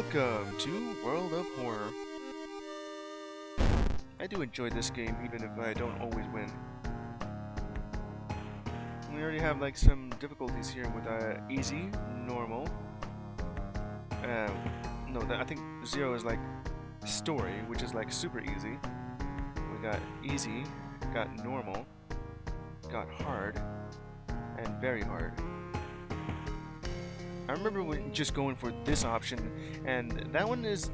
Welcome to World of Horror. I do enjoy this game even if I don't always win. We already have like some difficulties here with easy, normal. No, I think 0 is like story, which is like super easy. We got easy, got normal, got hard, and very hard. I remember just going for this option, and that one is...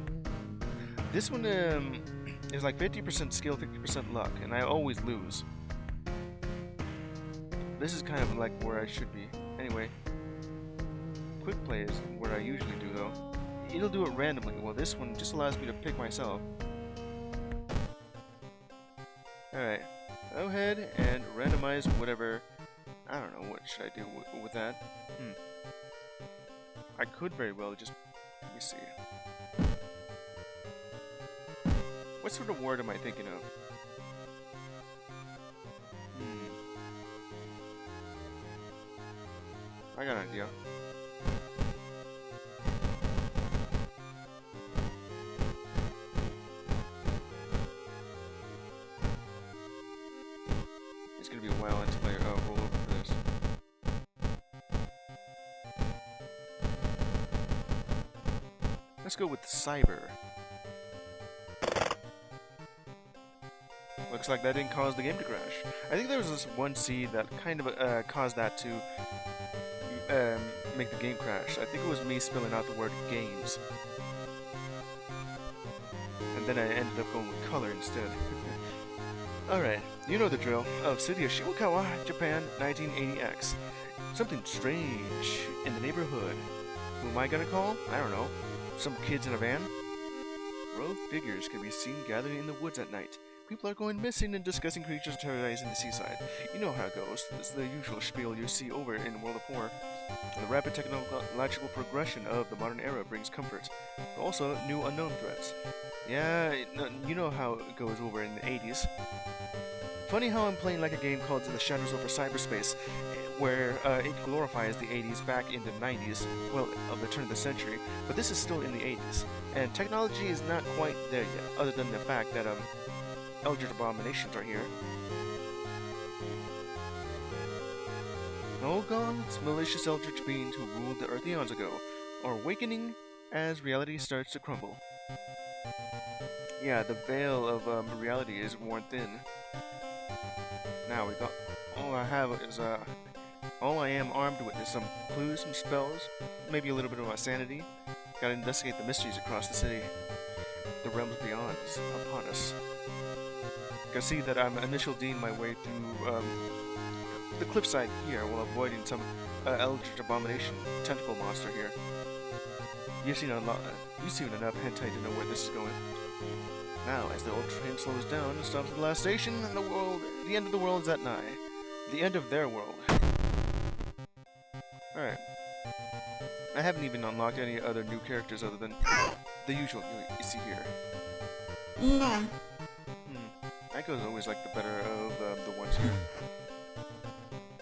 This one is like 50% skill, 50% luck, and I always lose. This is kind of like where I should be. Anyway, quick play is where I usually do though. It'll do it randomly, while this one just allows me to pick myself. Alright, go ahead and randomize whatever... I don't know, what should I do with that? I could very well just... Let me see. What sort of word am I thinking of? I got an idea. It's gonna be a while until I roll over for this. Let's go with cyber. Looks like that didn't cause the game to crash. I think there was this one seed that kind of caused that to make the game crash. I think it was me spelling out the word games. And then I ended up going with color instead. Alright, you know the drill. Of City of Shibukawa, Japan, 1980X. Something strange in the neighborhood. Who am I gonna call? I don't know. Some kids in a van? Rogue figures can be seen gathering in the woods at night. People are going missing and discussing creatures terrorizing the seaside. You know how it goes. It's the usual spiel you see over in World of Horror. The rapid technological progression of the modern era brings comfort, but also new unknown threats. Yeah, you know how it goes over in the 80s. Funny how I'm playing like a game called The Shadows over Cyberspace, where it glorifies the 80s back in the 90s, well, of the turn of the century, but this is still in the 80s, and technology is not quite there yet, other than the fact that Eldritch abominations are here. All gone, malicious eldritch beings who ruled the earth eons ago are awakening as reality starts to crumble. Yeah, the veil of reality is worn thin. Now we got... All I have is all I am armed with is some clues, some spells, maybe a little bit of my sanity. Gotta investigate the mysteries across the city. The realms beyond is upon us. Can see that I'm initial D'ing my way through the cliffside here while avoiding some eldritch abomination tentacle monster here. You've seen enough hentai to know where this is going. Now, as the old train slows down and stops at the last station, and the end of the world is at nigh. The end of their world. Alright. I haven't even unlocked any other new characters other than the usual you see here. Yeah. Aiko's always like the better of the ones here.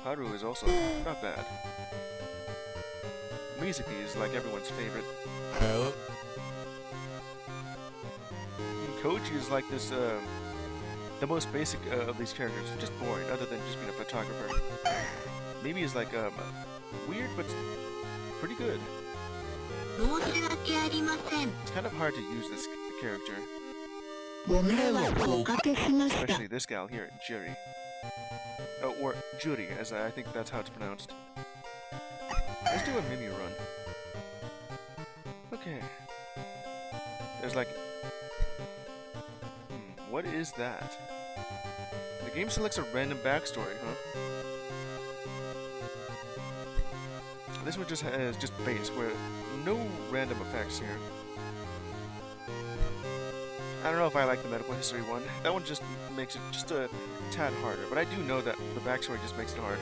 Haru is also not bad. Mizuki is like everyone's favorite. Koji is like this, the most basic of these characters, just boring, other than just being a photographer. Maybe he's like, weird, but pretty good. It's kind of hard to use this character. Especially this gal here, Juri. Oh, or Juri, as I think that's how it's pronounced. Let's do a Mimi run. Okay. There's like... what is that? The game selects a random backstory, huh? This one just has just base, where no random effects here. I don't know if I like the medical history one. That one just makes it just a tad harder, but I do know that the backstory just makes it hard.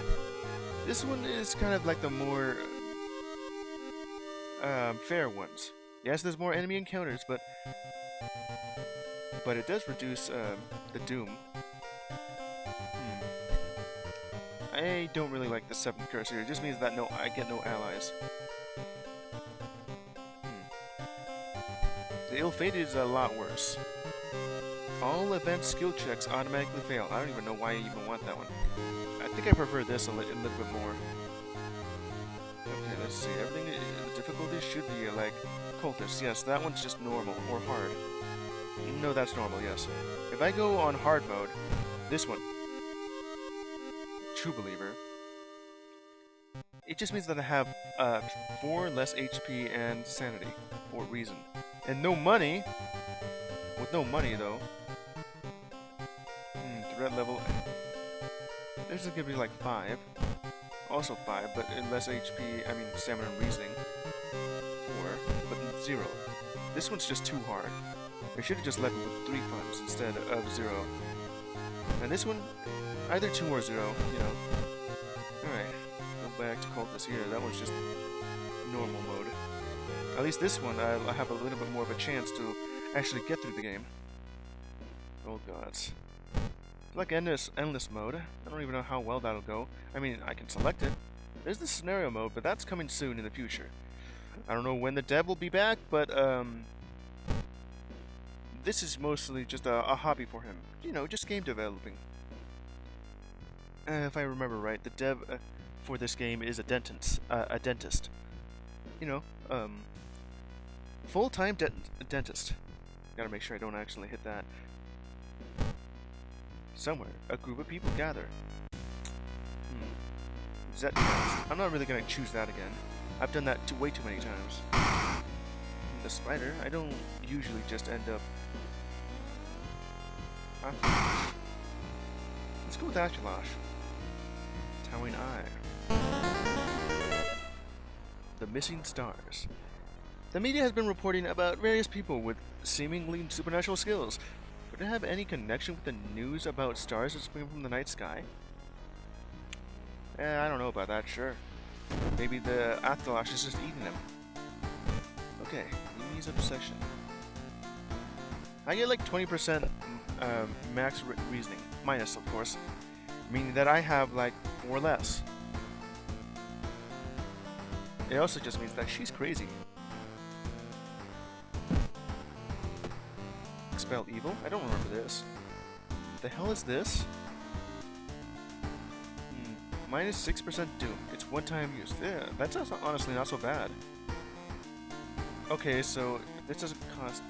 This one is kind of like the more fair ones. Yes, there's more enemy encounters, but it does reduce the doom. I don't really like the 7th curse here. It just means that I get no allies. The ill-fated is a lot worse. All event skill checks automatically fail. I don't even know why I even want that one. I think I prefer this a little bit more. Okay, let's see. Everything, the difficulty should be like cultist. Yes, that one's just normal or hard. No, that's normal, yes. If I go on hard mode, this one, True Believer, it just means that I have 4 less HP and sanity for a reason. And no money. With no money, though. Threat level. This is gonna be like 5. Also 5, but less HP, I mean stamina and reasoning. 4, but 0. This one's just too hard. I should have just left it with 3 funds instead of 0. And this one, either 2 or 0, you know. Alright, go back to cultist here. That one's just normal mode. At least this one, I have a little bit more of a chance to actually get through the game. Oh gods. It's like endless mode. I don't even know how well that'll go. I mean, I can select it. There's the scenario mode, but that's coming soon in the future. I don't know when the dev will be back, but this is mostly just a hobby for him. You know, just game developing. If I remember right, the dev for this game is a dentist. You know, full-time dentist. Gotta make sure I don't actually hit that. Somewhere, a group of people gather. Is that next? I'm not really gonna choose that again. I've done that way too many times. The spider, I don't usually just end up... Let's go with Ashulash. Towering Eye. The missing stars. The media has been reporting about various people with seemingly supernatural skills. Would it have any connection with the news about stars that spring from the night sky? I don't know about that, sure. Maybe the Athalash is just eating them. Okay, Mimi's obsession. I get like 20% max reasoning. Minus, of course. Meaning that I have like 4 less. It also just means that she's crazy. Expel evil? I don't remember this. The hell is this? Minus 6% doom. It's one-time use. Yeah, that's honestly not so bad. Okay, so this doesn't cost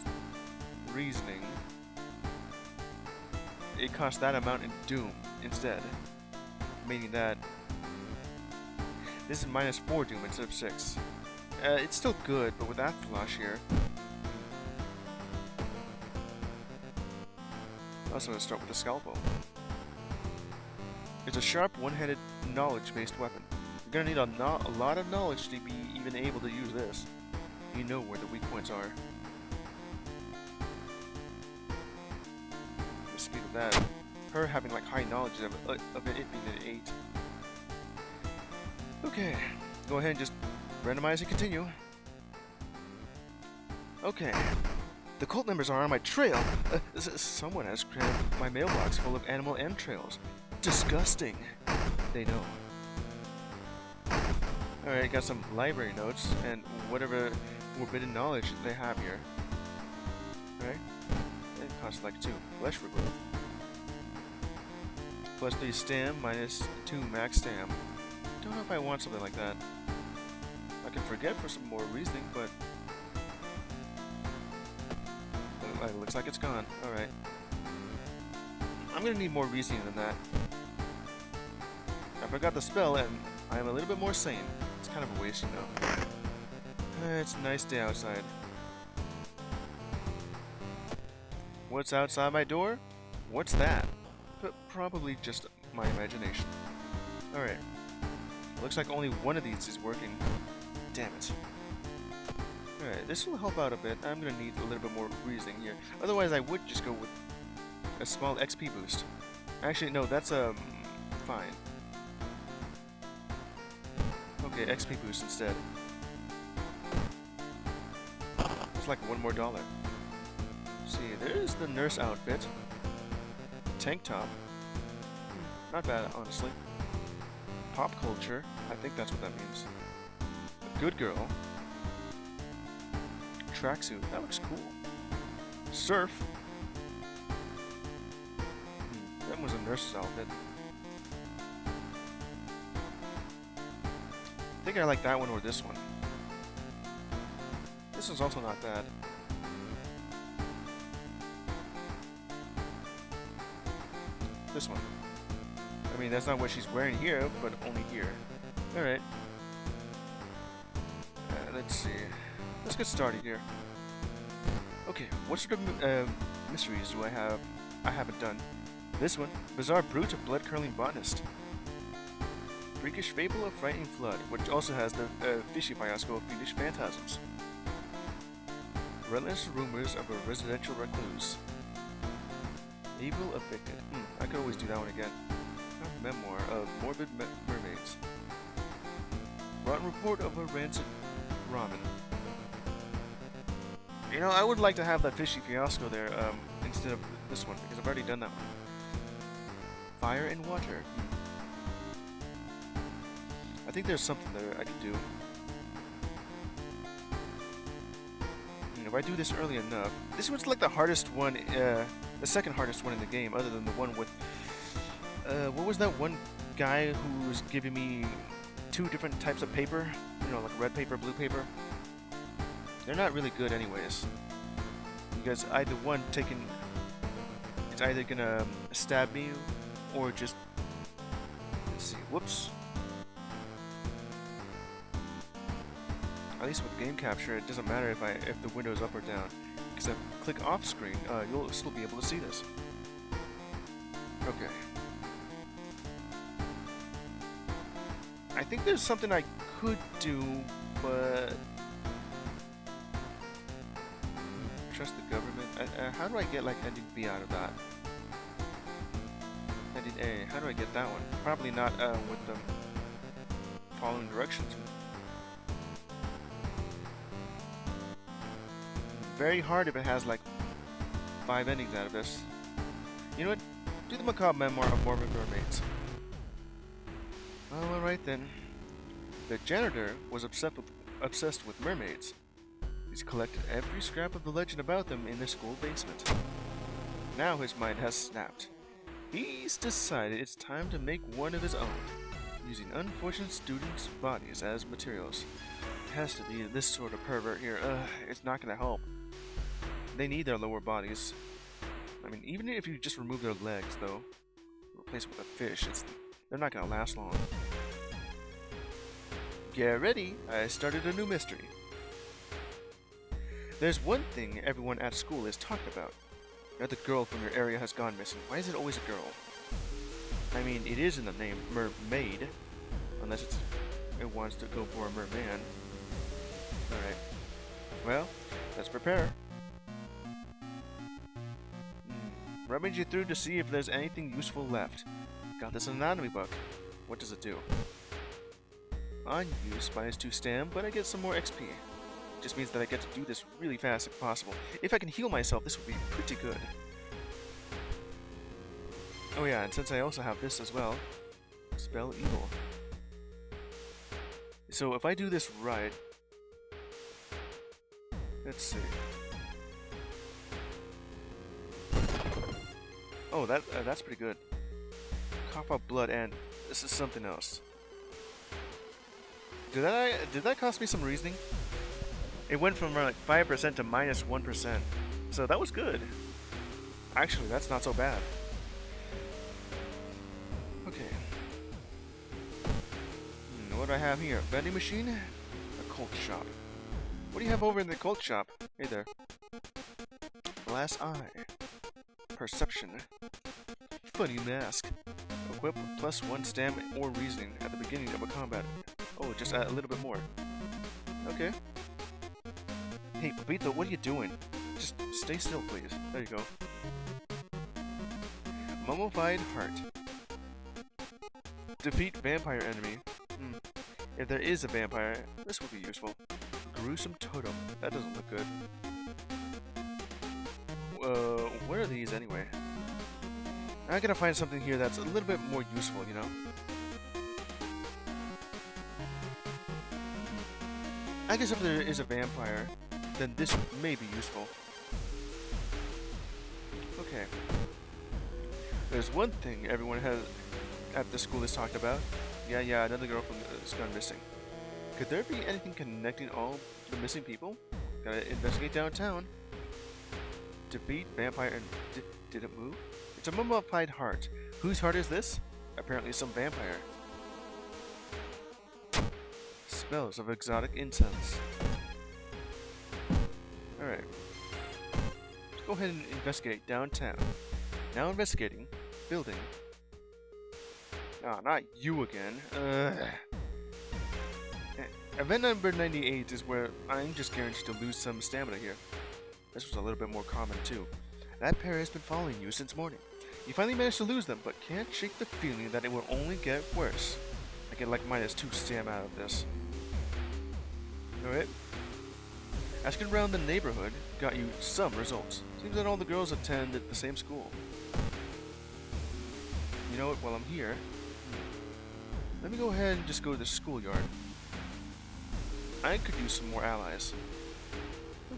reasoning. It costs that amount in doom instead. Meaning that this is minus 4 doom instead of 6. It's still good, but with Athalash here. Also going to start with the scalpel. It's a sharp, one-handed, knowledge-based weapon. You're going to need a lot of knowledge to be even able to use this. You know where the weak points are. The speed of that. Her having like high knowledge of it being an 8. Okay, go ahead and just randomize and continue. Okay. The cult members are on my trail. Someone has crammed my mailbox full of animal entrails. Disgusting. They know. Alright, got some library notes and whatever forbidden knowledge they have here. Alright. It costs like 2. Flesh regrowth. Plus 3 stam, minus 2 max stam. Don't know if I want something like that. I can forget for some more reasoning, but... It looks like it's gone. Alright. I'm gonna need more reasoning than that. I forgot the spell, and I am a little bit more sane. It's kind of a waste, you know. It's a nice day outside. What's outside my door? What's that? Probably just my imagination. Alright. Looks like only one of these is working. Damn it. Alright, this will help out a bit. I'm gonna need a little bit more reasoning here. Otherwise, I would just go with a small XP boost. Actually, no, that's fine. Okay, XP boost instead. It's like $1 more. See, there's the nurse outfit. Tank top. Not bad, honestly. Pop culture. I think that's what that means. Good girl. Tracksuit. That looks cool. Surf? That was a nurse's outfit. I think I like that one or this one. This one's also not bad. This one. I mean, that's not what she's wearing here, but only here. Alright. Let's see. Let's get started here. Okay, what sort of mysteries do I have? I haven't done. This one, bizarre brute of blood-curling botanist. Freakish fable of frightening flood, which also has the fishy fiasco of fiendish phantasms. Relentless rumors of a residential recluse. Evil evicted. I could always do that one again. A memoir of morbid mermaids. Rotten report of a rancid ramen. You know, I would like to have that fishy fiasco there instead of this one, because I've already done that one. Fire and water. I think there's something there I could do. If I do this early enough, this one's like the hardest one, the second hardest one in the game, other than the one with, what was that one guy who was giving me 2 different types of paper? You know, like red paper, blue paper. They're not really good anyways. Because either one taking, it's either gonna stab me, or just, let's see, whoops. At least with game capture, it doesn't matter if the window is up or down, because if I click off screen, you'll still be able to see this. Okay. I think there's something I could do, but trust the government. How do I get like ending B out of that? Ending A. How do I get that one? Probably not with the following directions. Very hard if it has like 5 endings out of this. You know what? Do the macabre memoir of morbid mermaids. Well, alright then. The janitor was obsessed with mermaids. He's collected every scrap of the legend about them in the school basement. Now his mind has snapped. He's decided it's time to make one of his own, using unfortunate students' bodies as materials. It has to be this sort of pervert here. It's not gonna help. They need their lower bodies. I mean, even if you just remove their legs, though, replace it with a fish, they're not gonna last long. Get ready, I started a new mystery. There's one thing everyone at school is talking about. That the girl from your area has gone missing. Why is it always a girl? I mean, it is in the name mermaid, unless it wants to go for a merman. Alright. Well, let's prepare. Rummage you through to see if there's anything useful left. Got this anatomy book. What does it do? On use minus 2 stam, but I get some more XP. Just means that I get to do this really fast if possible. If I can heal myself, this would be pretty good. Oh yeah, and since I also have this as well, spell evil. So if I do this right, let's see. Oh, that's pretty good. Cough up blood, and this is something else. Did that cost me some reasoning? It went from like 5% to minus 1%, so that was good. Actually, that's not so bad. Okay. What do I have here? Vending machine? A cult shop. What do you have over in the cult shop? Hey there. Glass eye. Perception. Funny mask. Equip +1 stam or reasoning at the beginning of a combat. Oh, just a little bit more. Okay. Hey, Papito, what are you doing? Just stay still, please. There you go. Mummified heart. Defeat vampire enemy. If there is a vampire, this would be useful. Gruesome totem. That doesn't look good. What are these anyway? I gotta find something here that's a little bit more useful, you know? I guess if there is a vampire, then this may be useful. Okay. There's one thing everyone has at the school has talked about. Yeah, another girl from is gone missing. Could there be anything connecting all the missing people? Gotta investigate downtown. Defeat vampire and did it move? It's a mummified heart. Whose heart is this? Apparently some vampire. Smells of exotic incense. Alright. Let's go ahead and investigate downtown. Now investigating. Building. Ah, not you again. Event number 98 is where I'm just guaranteed to lose some stamina here. This was a little bit more common too. That pair has been following you since morning. You finally managed to lose them, but can't shake the feeling that it will only get worse. I get like -2 stam out of this. Alright. Asking around the neighborhood got you some results. Seems that all the girls attend at the same school. You know what, while I'm here, let me go ahead and just go to the schoolyard. I could use some more allies.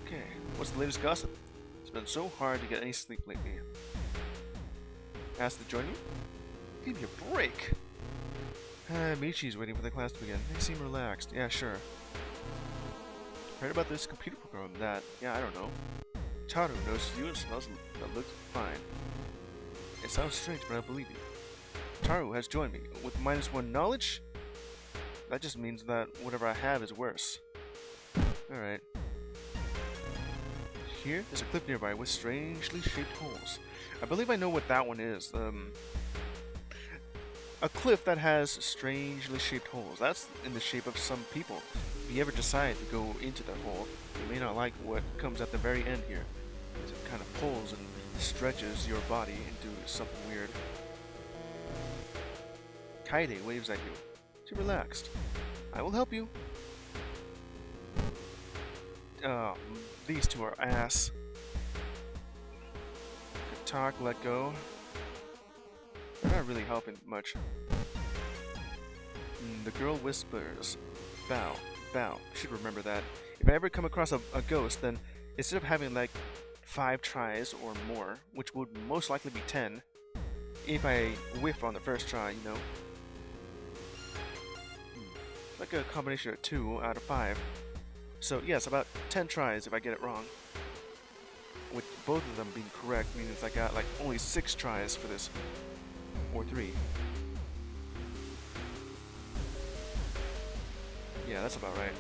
Okay, what's the latest gossip? It's been so hard to get any sleep lately. Asked to join you? Give me a break! Michi's waiting for the class to begin. They seem relaxed. Yeah, sure. Heard about this computer program that, I don't know. Taru notices you and smells that looks fine. It sounds strange, but I believe you. Taru has joined me. With -1 knowledge? That just means that whatever I have is worse. Alright. Here, there's a cliff nearby with strangely shaped holes. I believe I know what that one is. A cliff that has strangely shaped holes. That's in the shape of some people. If you ever decide to go into that hole, you may not like what comes at the very end here. It kind of pulls and stretches your body into something weird. Kaide waves at you. Too relaxed. I will help you. These two are ass. Good talk, let go. They're not really helping much. The girl whispers. Bow, bow. Should remember that. If I ever come across a ghost, then instead of having like 5 tries or more, which would most likely be 10, if I whiff on the first try, you know. Like a combination of 2 out of 5. So yes, about 10 tries if I get it wrong. With both of them being correct means I got like only 6 tries for this. Or 3. Yeah, that's about right.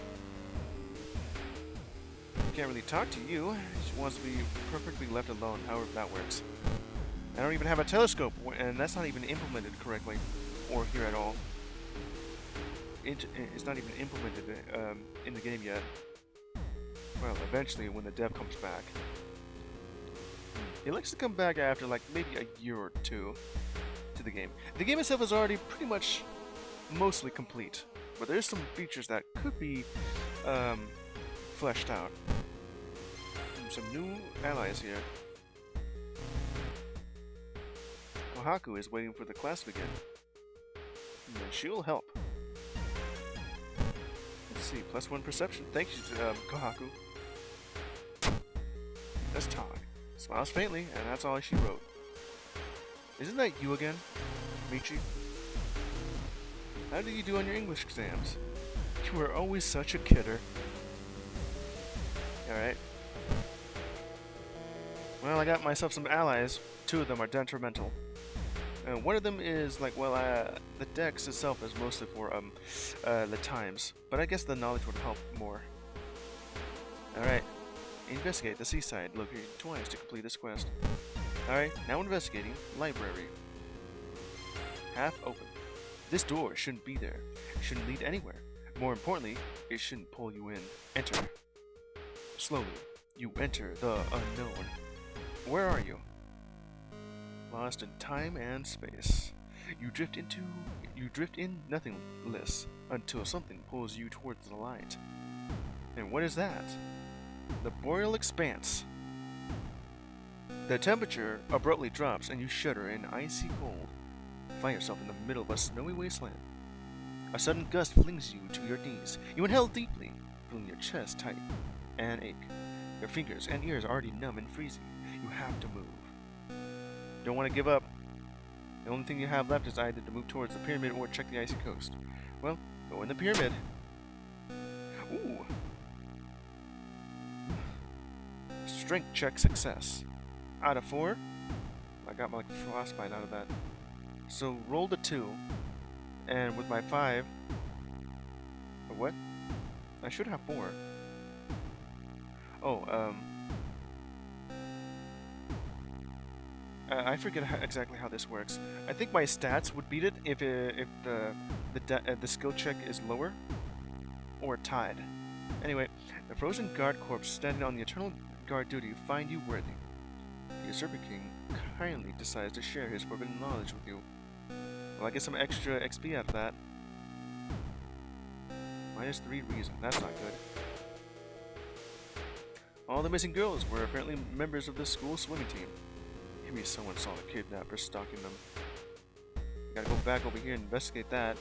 Can't really talk to you. She wants to be perfectly left alone, however that works. I don't even have a telescope, and that's not even implemented correctly. Or here at all. It's not even implemented in the game yet. Well, eventually when the dev comes back. He likes to come back after like maybe a year or 2 to the game. The game itself is already pretty much mostly complete, but there's some features that could be fleshed out. Some new allies here. Kohaku is waiting for the class to begin. And she'll help. Let's see, +1 perception. Thank you, Kohaku. Let's talk. Smiles faintly, and that's all she wrote. Isn't that you again, Michi? How did you do on your English exams? You were always such a kidder. Alright. Well, I got myself some allies. 2 of them are detrimental. One of them is like, well, the dex itself is mostly for the times, but I guess the knowledge would help more. Alright. Investigate the seaside, located twice to complete this quest. Alright, now investigating library. Half open. This door shouldn't be there. It shouldn't lead anywhere. More importantly, it shouldn't pull you in. Enter. Slowly, you enter the unknown. Where are you? Lost in time and space. You drift in nothingness until something pulls you towards the light. And what is that? The boreal expanse. The temperature abruptly drops and you shudder in icy cold. Find yourself in the middle of a snowy wasteland. A sudden gust flings you to your knees. You inhale deeply, feeling your chest tight and ache. Your fingers and ears are already numb and freezing. You have to move. Don't want to give up. The only thing you have left is either to move towards the pyramid or check the icy coast. Well, go in the pyramid. Ooh. Strength check success. Out of 4. I got my frostbite out of that. So roll the 2. And with my 5. What? I should have 4. Oh, I forget exactly how this works. I think my stats would beat it if the skill check is lower or tied. Anyway, the frozen guard corpse standing on the eternal guard duty find you worthy. The usurper king kindly decides to share his forbidden knowledge with you. Well, I get some extra XP out of that. -3 reason. That's not good. All the missing girls were apparently members of the school swimming team. Maybe someone saw the kidnapper stalking them. Gotta go back over here and investigate that.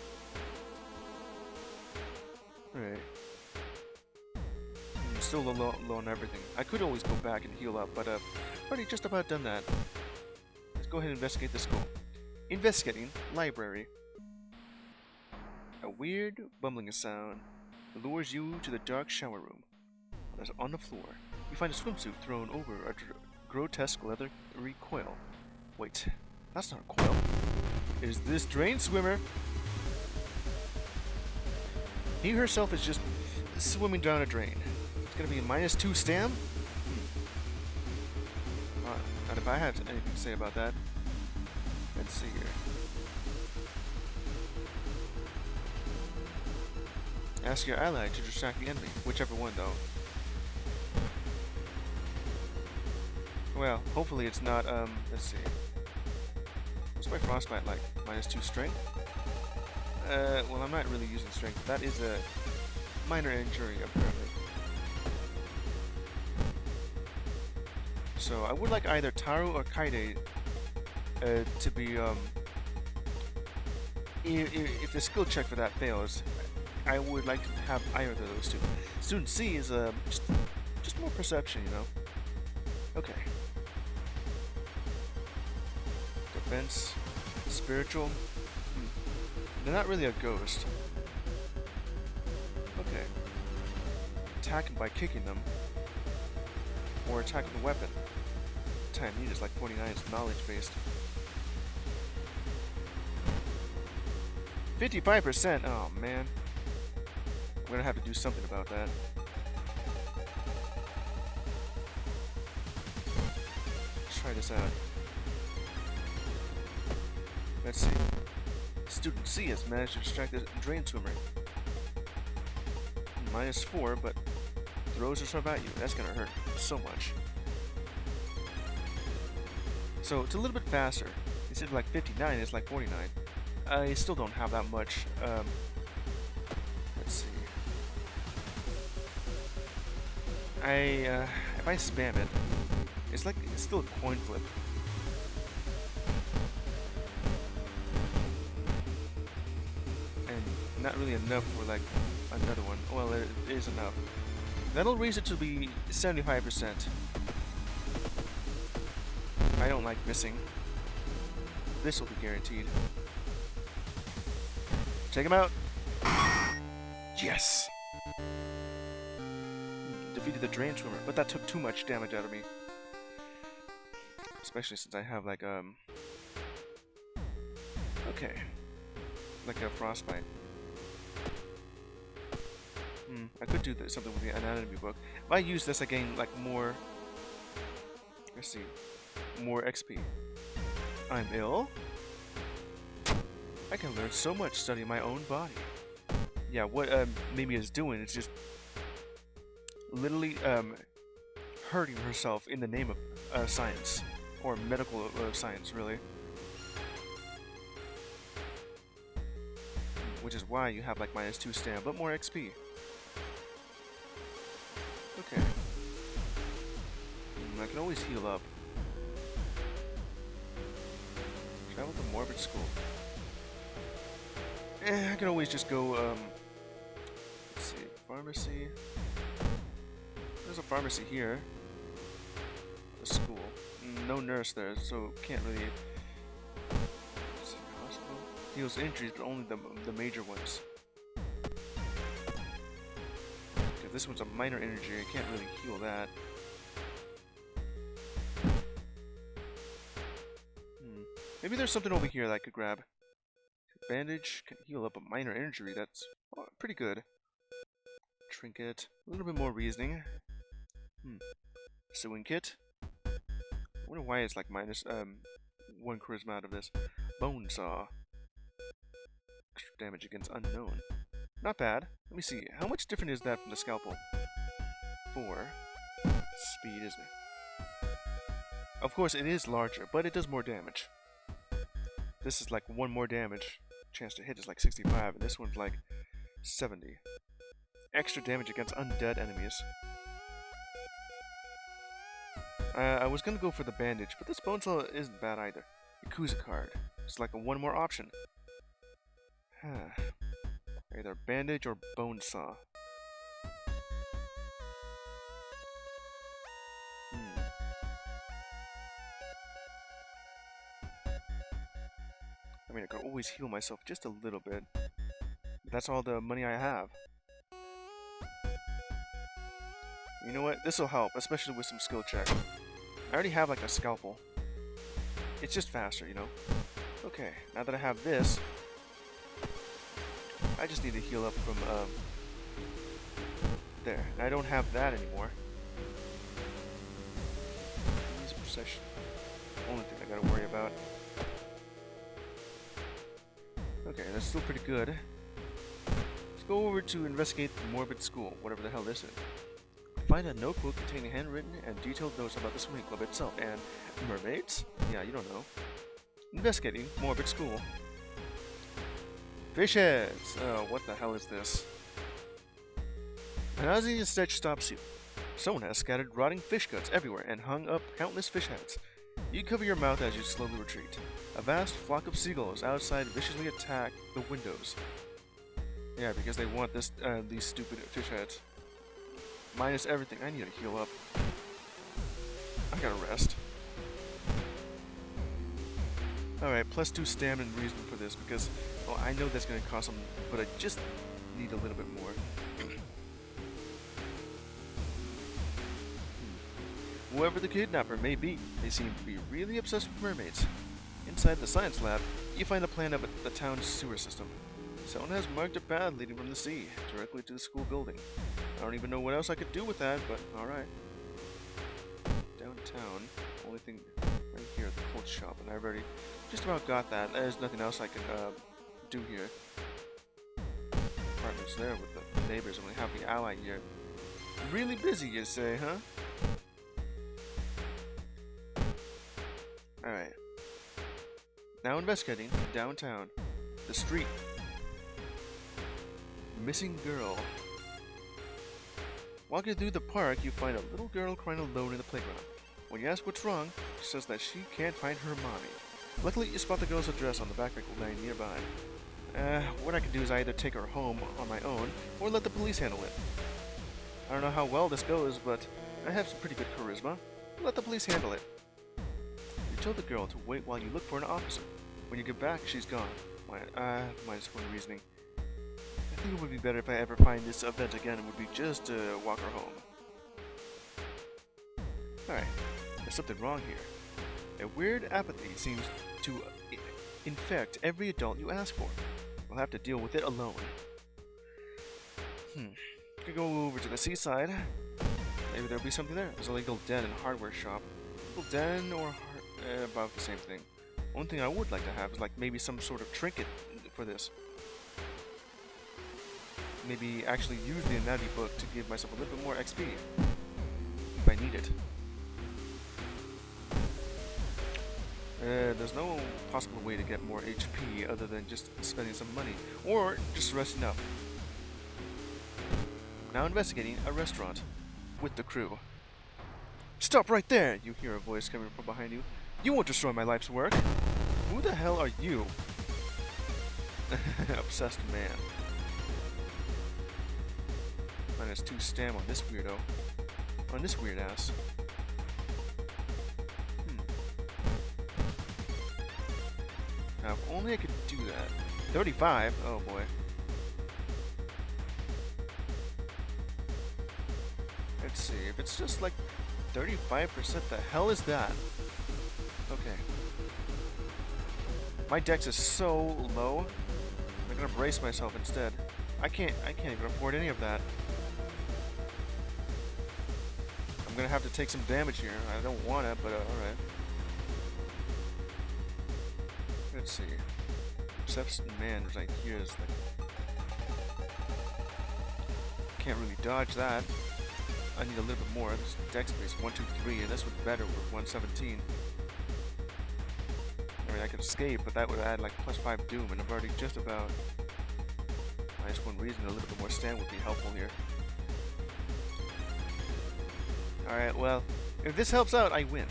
Alright. I'm still low on everything. I could always go back and heal up, but already just about done that. Let's go ahead and investigate the school. Investigating library. A weird bumbling sound lures you to the dark shower room. There's on the floor. You find a swimsuit thrown over a grotesque leathery coil. Wait, that's not a coil. Is this drain swimmer? He herself is just swimming down a drain. It's gonna be a -2 stam? And if I have anything to say about that, let's see here. Ask your ally to distract the enemy, whichever one though. Well, hopefully it's not, let's see. What's my frostbite like? -2 strength? Well, I'm not really using strength. That is a minor injury, apparently. So, I would like either Taro or Kaide to be, if the skill check for that fails, I would like to have either of those two. Student C is, just more perception, you know? Okay. Defense, spiritual. They're not really a ghost. Okay. Attack by kicking them, or attack with a weapon. Time needed is like 49. It's knowledge based. 55%. Oh man, I'm gonna have to do something about that. Let's try this out. Let's see. Student C has managed to distract the drain swimmer. -4, but throws herself at you. That's gonna hurt so much. So it's a little bit faster. Instead of like 59, it's like 49. I still don't have that much. Let's see. If I spam it, it's still a coin flip. Not really enough for like another one. Well, it is enough. That'll raise it to be 75%. I don't like missing. This will be guaranteed. Take him out. Yes. Defeated the drain swimmer, but that took too much damage out of me. Especially since I have like okay, like a frostbite. I could do something with the anatomy book. If I use this, I gain like more. Let's see, more XP. I'm ill. I can learn so much studying my own body. Yeah, what Mimi is doing is just literally hurting herself in the name of science or medical science, really. Which is why you have like -2 stam, but more XP. Okay. I can always heal up. Travel to Morbid School. I can always just go, let's see, pharmacy. There's a pharmacy here. A school. no nurse there, so can't really. Hospital heals injuries, but only the major ones. Okay, this one's a minor injury. I can't really heal that. Maybe there's something over here that I could grab. Bandage can heal up a minor injury. That's pretty good. Trinket. A little bit more reasoning. Sewing kit. I wonder why it's like minus 1 charisma out of this. Bone saw. Extra damage against unknown. Not bad. Let me see. How much different is that from the scalpel? 4. Speed, isn't it? Of course, it is larger, but it does more damage. This is like 1 more damage. Chance to hit is like 65, and this one's like 70. Extra damage against undead enemies. I was gonna go for the bandage, but this bone saw isn't bad either. Yakuza card. It's like a 1 more option. Either bandage or bone saw. I mean, I could always heal myself just a little bit. But that's all the money I have. You know what? This will help, especially with some skill check. I already have like a scalpel. It's just faster, you know? Okay, now that I have this, I just need to heal up from, there. I don't have that anymore. Obsession. Only thing I gotta worry about. Okay, that's still pretty good. Let's go over to investigate the morbid school, whatever the hell this is. Find a notebook containing handwritten and detailed notes about the swimming club itself and mermaids? Yeah, you don't know. Investigating morbid school. Fish heads! Oh, what the hell is this? An nauseous stench stops you. Someone has scattered rotting fish guts everywhere and hung up countless fish heads. You cover your mouth as you slowly retreat. A vast flock of seagulls outside viciously attack the windows. Yeah, because they want this these stupid fish heads. Minus everything. I need to heal up. I gotta rest. Alright, +2 stamina and reason for this because, well, I know that's gonna cost some, but I just need a little bit more. Whoever the kidnapper may be, they seem to be really obsessed with mermaids. Inside the science lab, you find a plan of the town's sewer system. Someone has marked a path leading from the sea, directly to the school building. I don't even know what else I could do with that, but alright. Downtown, only thing right here at the clothes shop, and I've already just about got that. There's nothing else I can do here. Apartments there with the neighbors, only have the ally here. Really busy, you say, huh? Alright. Now investigating downtown. The street. Missing girl. Walking through the park, you find a little girl crying alone in the playground. When you ask what's wrong, she says that she can't find her mommy. Luckily, you spot the girl's address on the backpack laying nearby. What I can do is either take her home on my own, or let the police handle it. I don't know how well this goes, but I have some pretty good charisma. Let the police handle it. You tell the girl to wait while you look for an officer. When you get back, she's gone. Minus 1 reasoning. I think it would be better if I ever find this event again, it would be just to walk her home. Alright, there's something wrong here. A weird apathy seems to infect every adult you ask for. We'll have to deal with it alone. Could go over to the seaside. Maybe there'll be something there. There's a legal den and hardware shop. Legal den or about the same thing. One thing I would like to have is like maybe some sort of trinket for this. Maybe actually use the anatomy book to give myself a little bit more XP if I need it. There's no possible way to get more HP other than just spending some money or just resting up. Now investigating a restaurant with the crew. Stop right there! You hear a voice coming from behind you. You won't destroy my life's work. Who the hell are you? Obsessed man. -2 stam on this weirdo. On this weird ass. Now, if only I could do that. 35? Oh boy. Let's see, if it's just like 35%, the hell is that? Okay. My dex is so low, I'm gonna brace myself instead. I can't even afford any of that. I'm gonna have to take some damage here. I don't want it, but alright. Let's see. Perception man right here is like... Can't really dodge that. I need a little bit more. This dex base 1, 2, 3, and this was better with 117. I mean, I could escape, but that would add like +5 doom, and I've already just about... -1 reason, a little bit more stand would be helpful here. Alright, well, if this helps out, I win.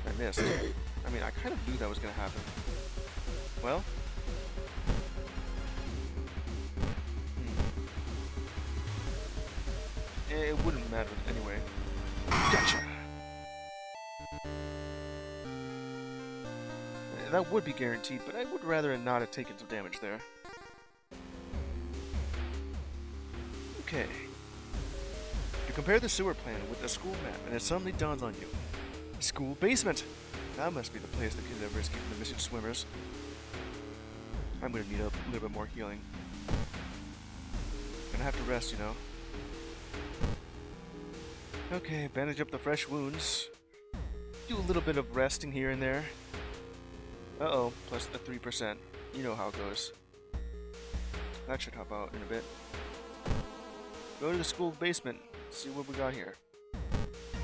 I missed. I mean, I kind of knew that was going to happen. Well... It wouldn't matter anyway. Gotcha! That would be guaranteed, but I would rather not have taken some damage there. Okay. You compare the sewer plan with the school map, and it suddenly dawns on you. School basement! That must be the place the kids ever escaped from the missing swimmers. I'm gonna need a little bit more healing. Gonna have to rest, you know. Okay, bandage up the fresh wounds. Do a little bit of resting here and there. Uh-oh, plus the 3%. You know how it goes. That should help out in a bit. Go to the school basement, see what we got here.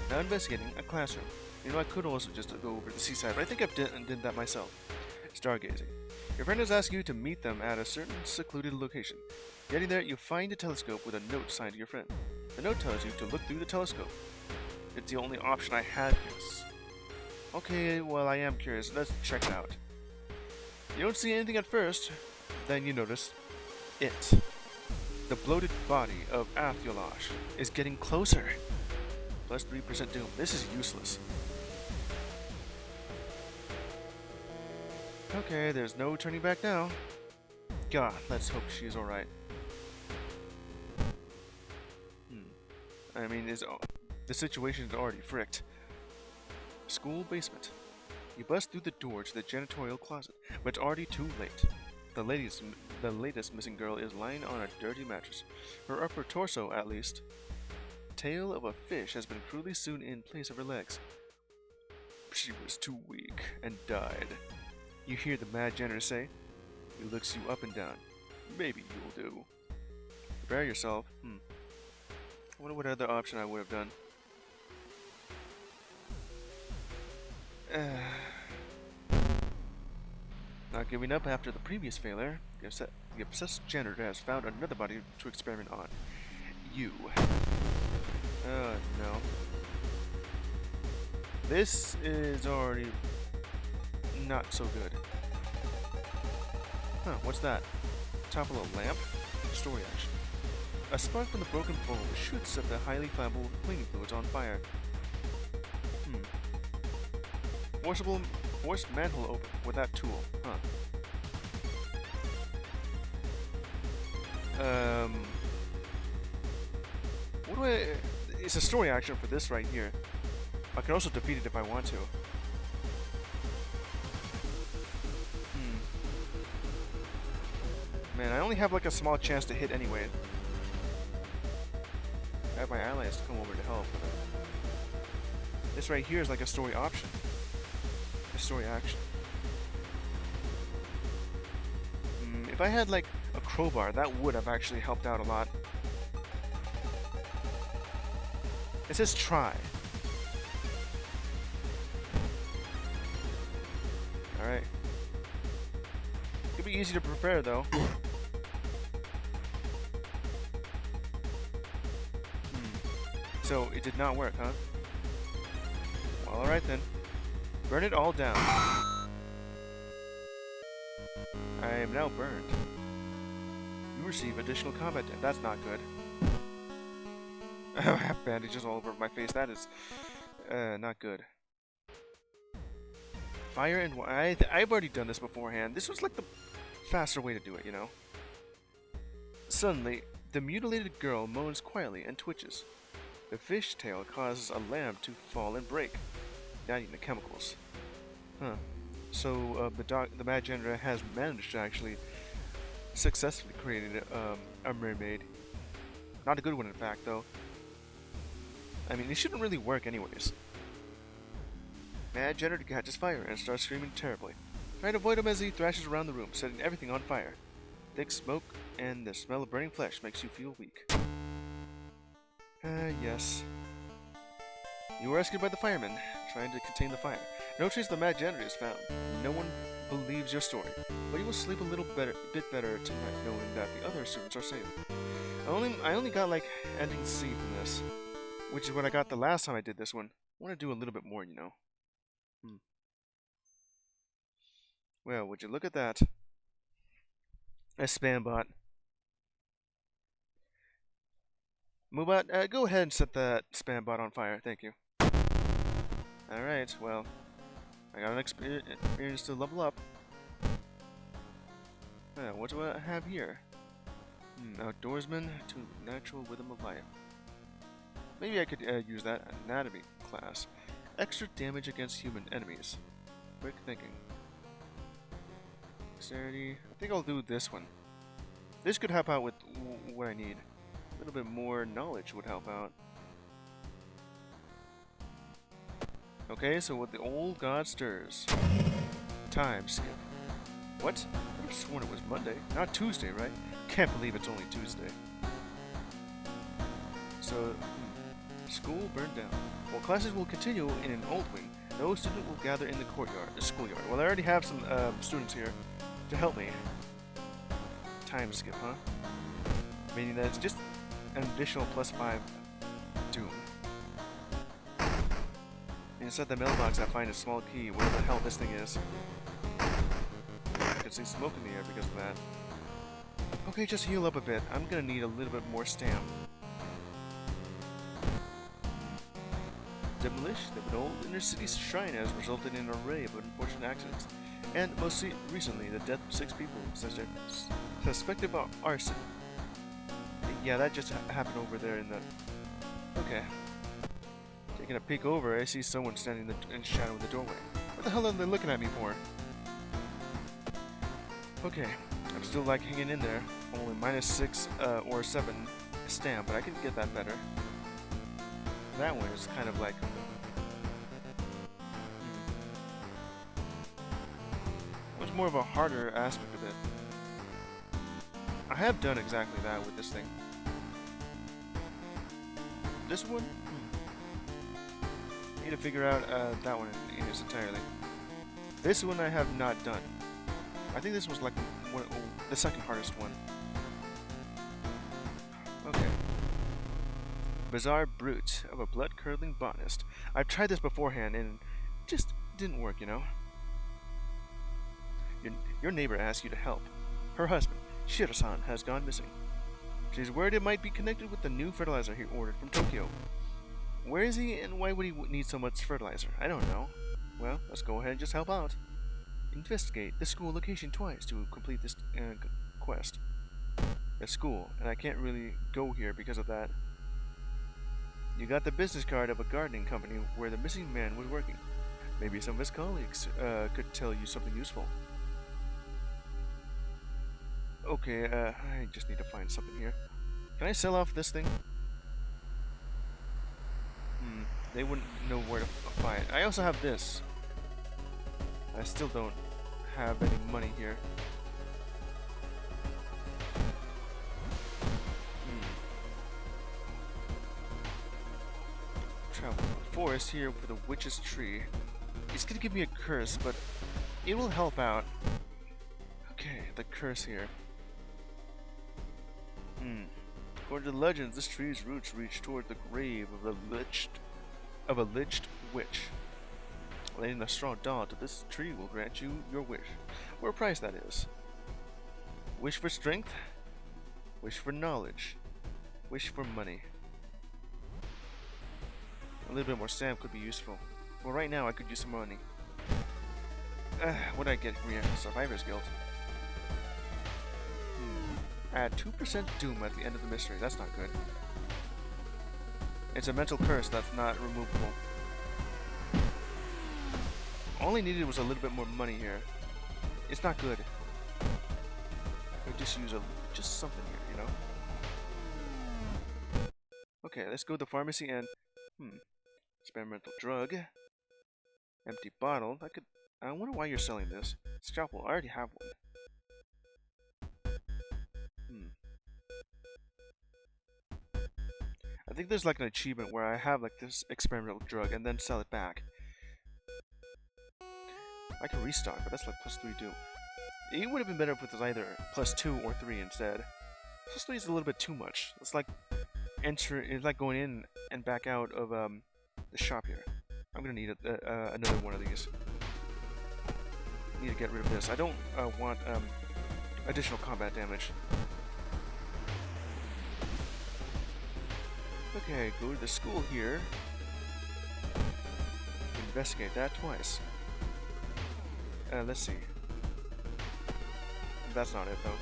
Now investigating a classroom. You know, I could also just go over to the seaside, but I think I've did that myself. Stargazing. Your friend has asked you to meet them at a certain secluded location. Getting there, you find a telescope with a note signed to your friend. The note tells you to look through the telescope. It's the only option I had, yes. Okay, well, I am curious. Let's check it out. You don't see anything at first, then you notice it. The bloated body of Athulash is getting closer. Plus 3% doom. This is useless. Okay, there's no turning back now. God, let's hope she's alright. I mean, the situation is already fricked. School basement. You bust through the door to the janitorial closet, but it's already too late. The latest missing girl is lying on a dirty mattress. Her upper torso, at least. Tail of a fish has been crudely sewn in place of her legs. She was too weak and died. You hear the mad janitor say. He looks you up and down. Maybe you'll do. Prepare yourself. I wonder what other option I would have done. Not giving up after the previous failure, the obsessed janitor has found another body to experiment on. You. No. This is already not so good. Huh, what's that? Top of a lamp? Story action. A spark from the broken bowl shoots at the highly flammable cleaning fluids on fire. Force manhole open with that tool. What do I... It's a story action for this right here. I can also defeat it if I want to. Man, I only have like a small chance to hit anyway. I have my allies to come over to help. This right here is like a story option. A story action. If I had like a crowbar, that would have actually helped out a lot. It says try. Alright. Could be easy to prepare though. So it did not work, huh? Well, alright then. Burn it all down. I am now burned. You receive additional combat damage. That's not good. I have bandages all over my face. That is not good. Fire and I've already done this beforehand. This was like the faster way to do it, you know. Suddenly, the mutilated girl moans quietly and twitches. The fishtail causes a lamp to fall and break, igniting the chemicals. Huh. So the Mad Janitor has managed to actually successfully create a mermaid. Not a good one, in fact, though. I mean, it shouldn't really work anyways. Mad Janitor catches fire and starts screaming terribly. Try to avoid him as he thrashes around the room, setting everything on fire. Thick smoke and the smell of burning flesh makes you feel weak. Yes. You were rescued by the firemen, trying to contain the fire. No trace of the Mad Janitor is found. No one believes your story, but you will sleep a bit better tonight knowing that the other students are safe. I only got like ending C from this, which is what I got the last time I did this one. I want to do a little bit more, you know. Well, would you look at that? A spam bot. Moobot, go ahead and set that spam bot on fire. Thank you. Alright, well, I got an experience to level up. What do I have here? Outdoorsman to natural rhythm of life. Maybe I could use that anatomy class. Extra damage against human enemies. Quick thinking. Dexterity. I think I'll do this one. This could help out with what I need. A little bit more knowledge would help out. Okay, so what the old god stirs. Time skip. What? I could have sworn it was Monday, not Tuesday, right? Can't believe it's only Tuesday. So, school burned down. While classes will continue in an old wing, no student will gather in the schoolyard. Well, I already have some students here to help me. Time skip, huh? Meaning that it's just an additional +5 doom. Inside the mailbox, I find a small key, whatever the hell this thing is. I can see smoke in the air because of that. Okay, just heal up a bit. I'm gonna need a little bit more stamp. Demolition of an old inner-city shrine has resulted in an array of unfortunate accidents, and most recently, the death of 6 people suspected of arson. Yeah, that just happened over there in the... Okay. Taking a peek over, I see someone standing in the shadow of the doorway. What the hell are they looking at me for? Okay, I'm still like hanging in there. Only -6 or 7 stamp, but I can get that better. That one is kind of like... It was more of a harder aspect of it. I have done exactly that with this thing. This one? I need to figure out that one in its entirety. This one I have not done. I think this was like the second hardest one. Okay. Bizarre Brute of a blood-curdling botanist. I've tried this beforehand and just didn't work, you know. Your neighbor asks you to help. Her husband, Shiro-san, has gone missing. She's worried it might be connected with the new fertilizer he ordered from Tokyo. Where is he and why would he need so much fertilizer? I don't know. Well, let's go ahead and just help out. Investigate the school location twice to complete this quest. A school, and I can't really go here because of that. You got the business card of a gardening company where the missing man was working. Maybe some of his colleagues could tell you something useful. Okay, I just need to find something here. Can I sell off this thing? They wouldn't know where to buy it. I also have this. I still don't have any money here. Travel through the forest here for the witch's tree. It's gonna give me a curse, but it will help out. Okay, the curse here. According to the legends, this tree's roots reach toward the grave of a liched witch. Laying a straw doll to this tree will grant you your wish, or a price that is. Wish for strength, wish for knowledge, wish for money. A little bit more stamp could be useful. Well, right now I could use some money. What did I get from here? Survivor's Guild. Add 2% doom at the end of the mystery. That's not good. It's a mental curse that's not removable. All I needed was a little bit more money here. It's not good. I just use just something here, you know? Okay, let's go to the pharmacy and experimental drug. Empty bottle. I wonder why you're selling this. Scalpel. I already have one. I think there's like an achievement where I have like this experimental drug and then sell it back. I can restock, but that's like +3 doom. It would have been better if it was either +2 or 3 instead. +3 is a little bit too much. It's like it's like going in and back out of the shop here. I'm gonna need another one of these. Need to get rid of this. I don't want additional combat damage. Okay, go to the school here. Investigate that twice. Let's see. That's not it though.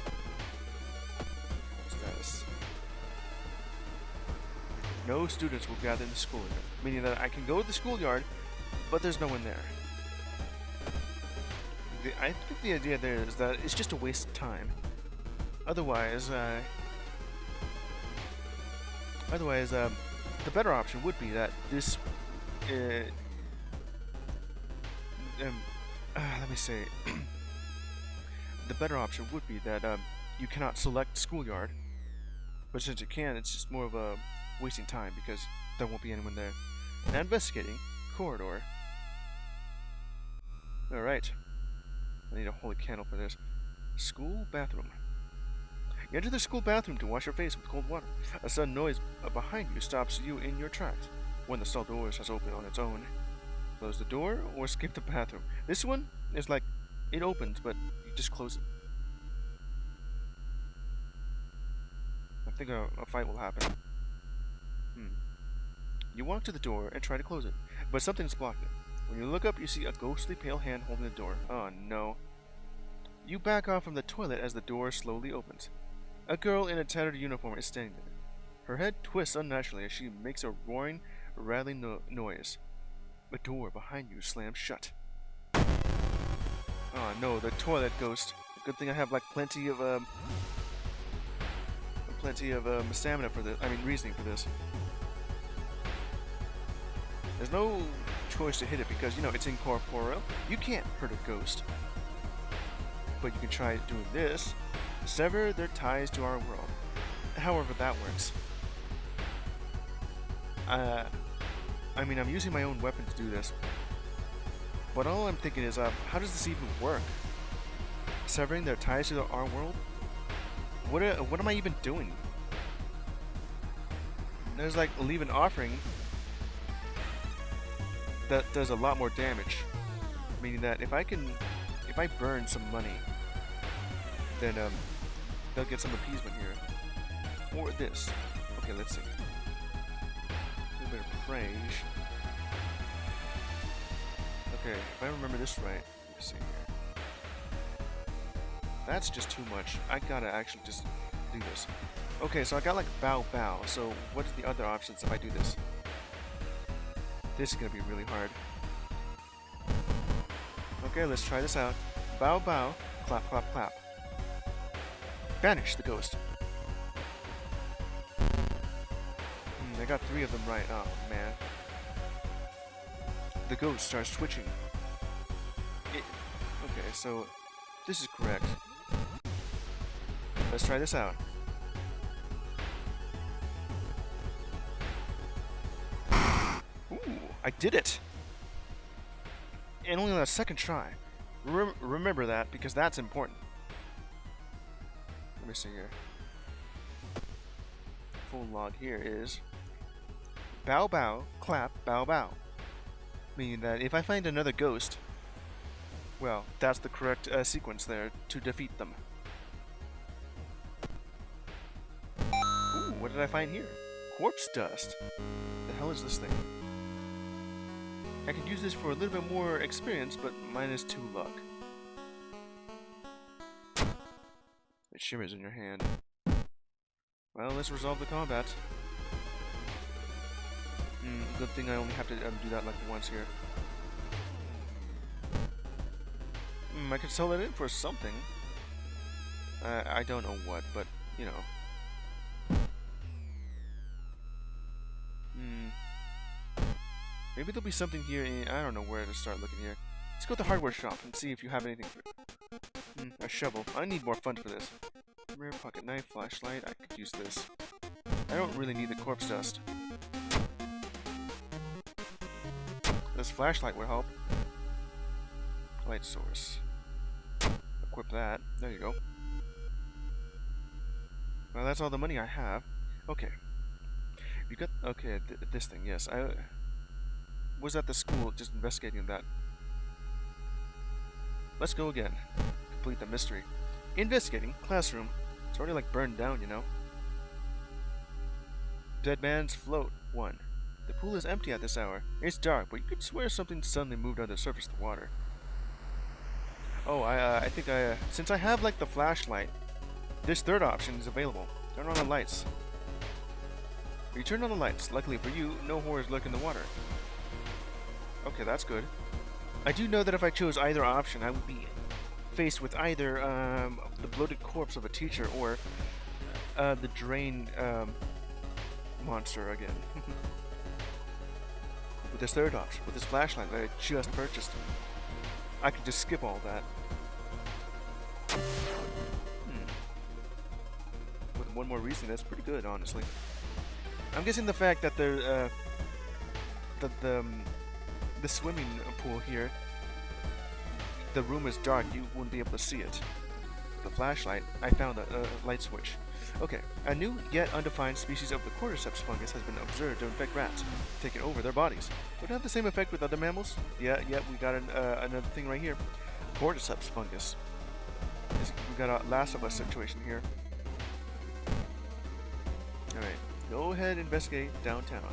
Status. No students will gather in the schoolyard, meaning that I can go to the schoolyard, but there's no one there. I think the idea there is that it's just a waste of time. Otherwise, the better option would be that this, let me say, the better option would be that you cannot select schoolyard, but since you can, it's just more of a wasting time because there won't be anyone there. Now investigating corridor. All right, I need a holy candle for this. School bathroom. You enter the school bathroom to wash your face with cold water. A sudden noise behind you stops you in your tracks. One of the stall doors has opened on its own. Close the door or skip the bathroom. This one is like, it opens, but you just close it. I think a fight will happen. You walk to the door and try to close it, but something's blocked it. When you look up, you see a ghostly pale hand holding the door. Oh no. You back off from the toilet as the door slowly opens. A girl in a tattered uniform is standing there. Her head twists unnaturally as she makes a roaring, rattling noise. A door behind you slams shut. Oh no, the toilet ghost. Good thing I have like plenty of stamina for this. I mean, reasoning for this. There's no choice to hit it because, you know, it's incorporeal. You can't hurt a ghost. But you can try doing this. Sever their ties to our world. However that works. I mean, I'm using my own weapon to do this. But all I'm thinking is, how does this even work? Severing their ties to our world? What am I even doing? There's like leave an offering that does a lot more damage. Meaning that if I burn some money, then they'll get some appeasement here. Or this. Okay, let's see. A little bit of praise. Okay, if I remember this right, let's see here. That's just too much. I gotta actually just do this. Okay, so I got like bow bow. So what's the other options if I do this? This is gonna be really hard. Okay, let's try this out. Bow bow, clap clap clap. Banish the ghost. I got 3 of them right. Oh man. The ghost starts twitching. Okay, so this is correct. Let's try this out. Ooh, I did it! And only on a second try. Remember that, because that's important. Let me see here. Full log here is bow bow, clap, bow bow. Meaning that if I find another ghost, well, that's the correct sequence there to defeat them. Ooh, what did I find here? Corpse dust. The hell is this thing? I could use this for a little bit more experience, but minus 2 luck. shimmers in your hand. Well, let's resolve the combat. Good thing I only have to do that like once here. I could sell it in for something. I don't know what, but, you know. Maybe there'll be something here in, I don't know where to start looking here. Let's go to the hardware shop and see if you have anything. A shovel. I need more funds for this. Rare pocket knife, flashlight. I could use this. I don't really need the corpse dust. This flashlight would help. Light source. Equip that. There you go. Well, that's all the money I have. Okay. You got... Okay, this thing, yes. I was at the school just investigating that. Let's go again. Complete the mystery. Investigating. Classroom. It's already like burned down, you know. Dead man's float. 1. The pool is empty at this hour. It's dark, but you could swear something suddenly moved under the surface of the water. Oh, I think since I have like the flashlight, this third option is available. Turn on the lights. You turn on the lights. Luckily for you, no horrors lurk in the water. Okay, that's good. I do know that if I chose either option, I would be faced with either the bloated corpse of a teacher or the drain monster again. With this third option, with this flashlight that I just purchased, I could just skip all that. With one more reason, that's pretty good, honestly. I'm guessing the fact that the swimming pool here, the room is dark, you wouldn't be able to see it. The flashlight, I found a light switch. Okay, a new yet undefined species of the cordyceps fungus has been observed to infect rats, taking over their bodies. Would it have the same effect with other mammals? Yeah, we got another thing right here. Cordyceps fungus. We got a Last of Us situation here. Alright, go ahead and investigate downtown.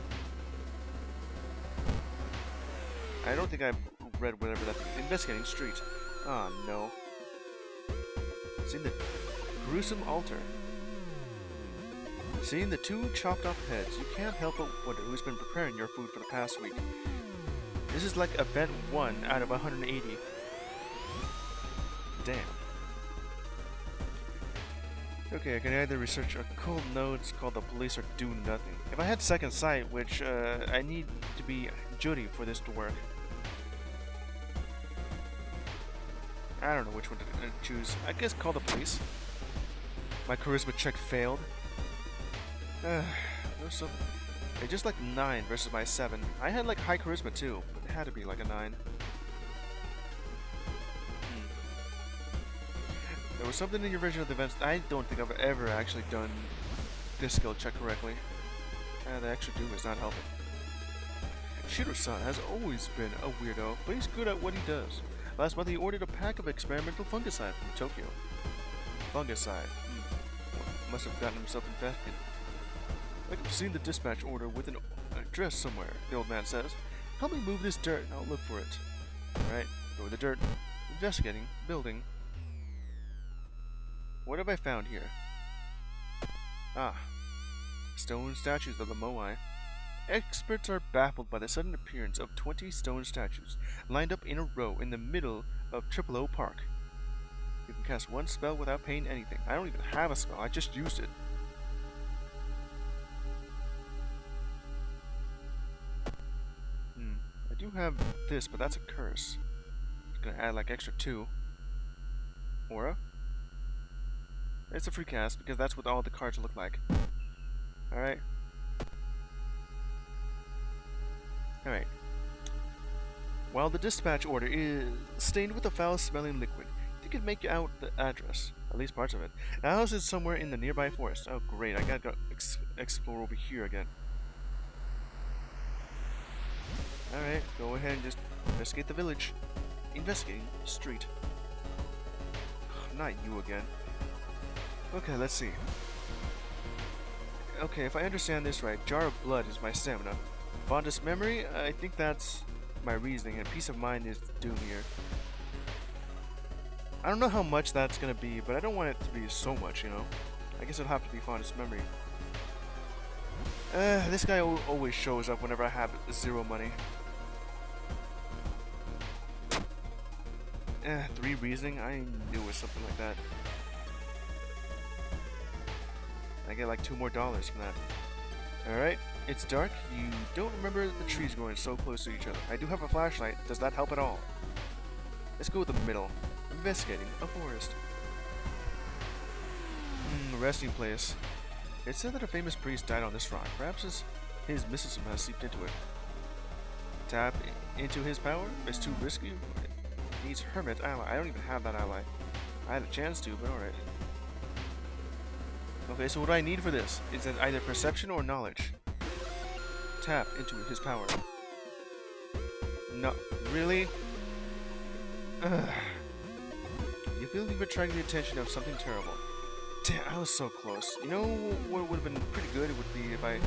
I don't think I've read whatever that thing is. Investigating street. Ah, no. Seeing the gruesome altar. Seeing the 2 chopped off heads, you can't help but wonder who's been preparing your food for the past week. This is like event 1 out of 180. Damn. Okay, I can either research occult nodes called the police or do nothing. If I had second sight, which I need to be Judy for this to work. I don't know which one to choose. I guess call the police. My charisma check failed. There's some... They just like 9 versus my 7. I had like high charisma too, but it had to be like a 9. There was something in your version of the events. I don't think I've ever actually done this skill check correctly. The extra doom is not helping. Shiro-san has always been a weirdo, but he's good at what he does. Last month he ordered a pack of experimental fungicide from Tokyo. Fungicide. Must have gotten himself infected. I could have seen the dispatch order with an address somewhere, the old man says. Help me move this dirt and I'll look for it. Alright, go with the dirt. Investigating. Building. What have I found here? Ah. Stone statues of the Moai. Experts are baffled by the sudden appearance of 20 stone statues lined up in a row in the middle of Tripolo Park. You can cast 1 spell without paying anything. I don't even have a spell, I just used it. I do have this, but that's a curse. It's gonna add like extra 2. Aura? It's a free cast because that's what all the cards look like. Alright. Alright. While the dispatch order is stained with a foul-smelling liquid, you can make out the address, at least parts of it. The house is somewhere in the nearby forest. Oh great, I gotta go explore over here again. Alright, go ahead and just investigate the village. Investigating the street. Not you again. Okay, let's see. Okay, if I understand this right, Jar of Blood is my stamina. Fondest memory? I think that's my reasoning, and peace of mind is doom here. I don't know how much that's gonna be, but I don't want it to be so much, you know? I guess it'll have to be fondest memory. This guy always shows up whenever I have 0 money. 3 reasoning? I knew it was something like that. I get like $2 more from that. Alright, it's dark. You don't remember the trees growing so close to each other. I do have a flashlight. Does that help at all? Let's go with the middle. Investigating a forest. Resting place. It said that a famous priest died on this rock. Perhaps his mysticism has seeped into it. Tap into his power? It's too risky? It needs hermit ally. I don't even have that ally. I had a chance to, but alright. Okay, so what do I need for this? Is it either perception or knowledge? Tap into his power. No, really? Ugh. You feel you've attracted the attention of something terrible. Damn, I was so close. You know what would have been pretty good? It would be if I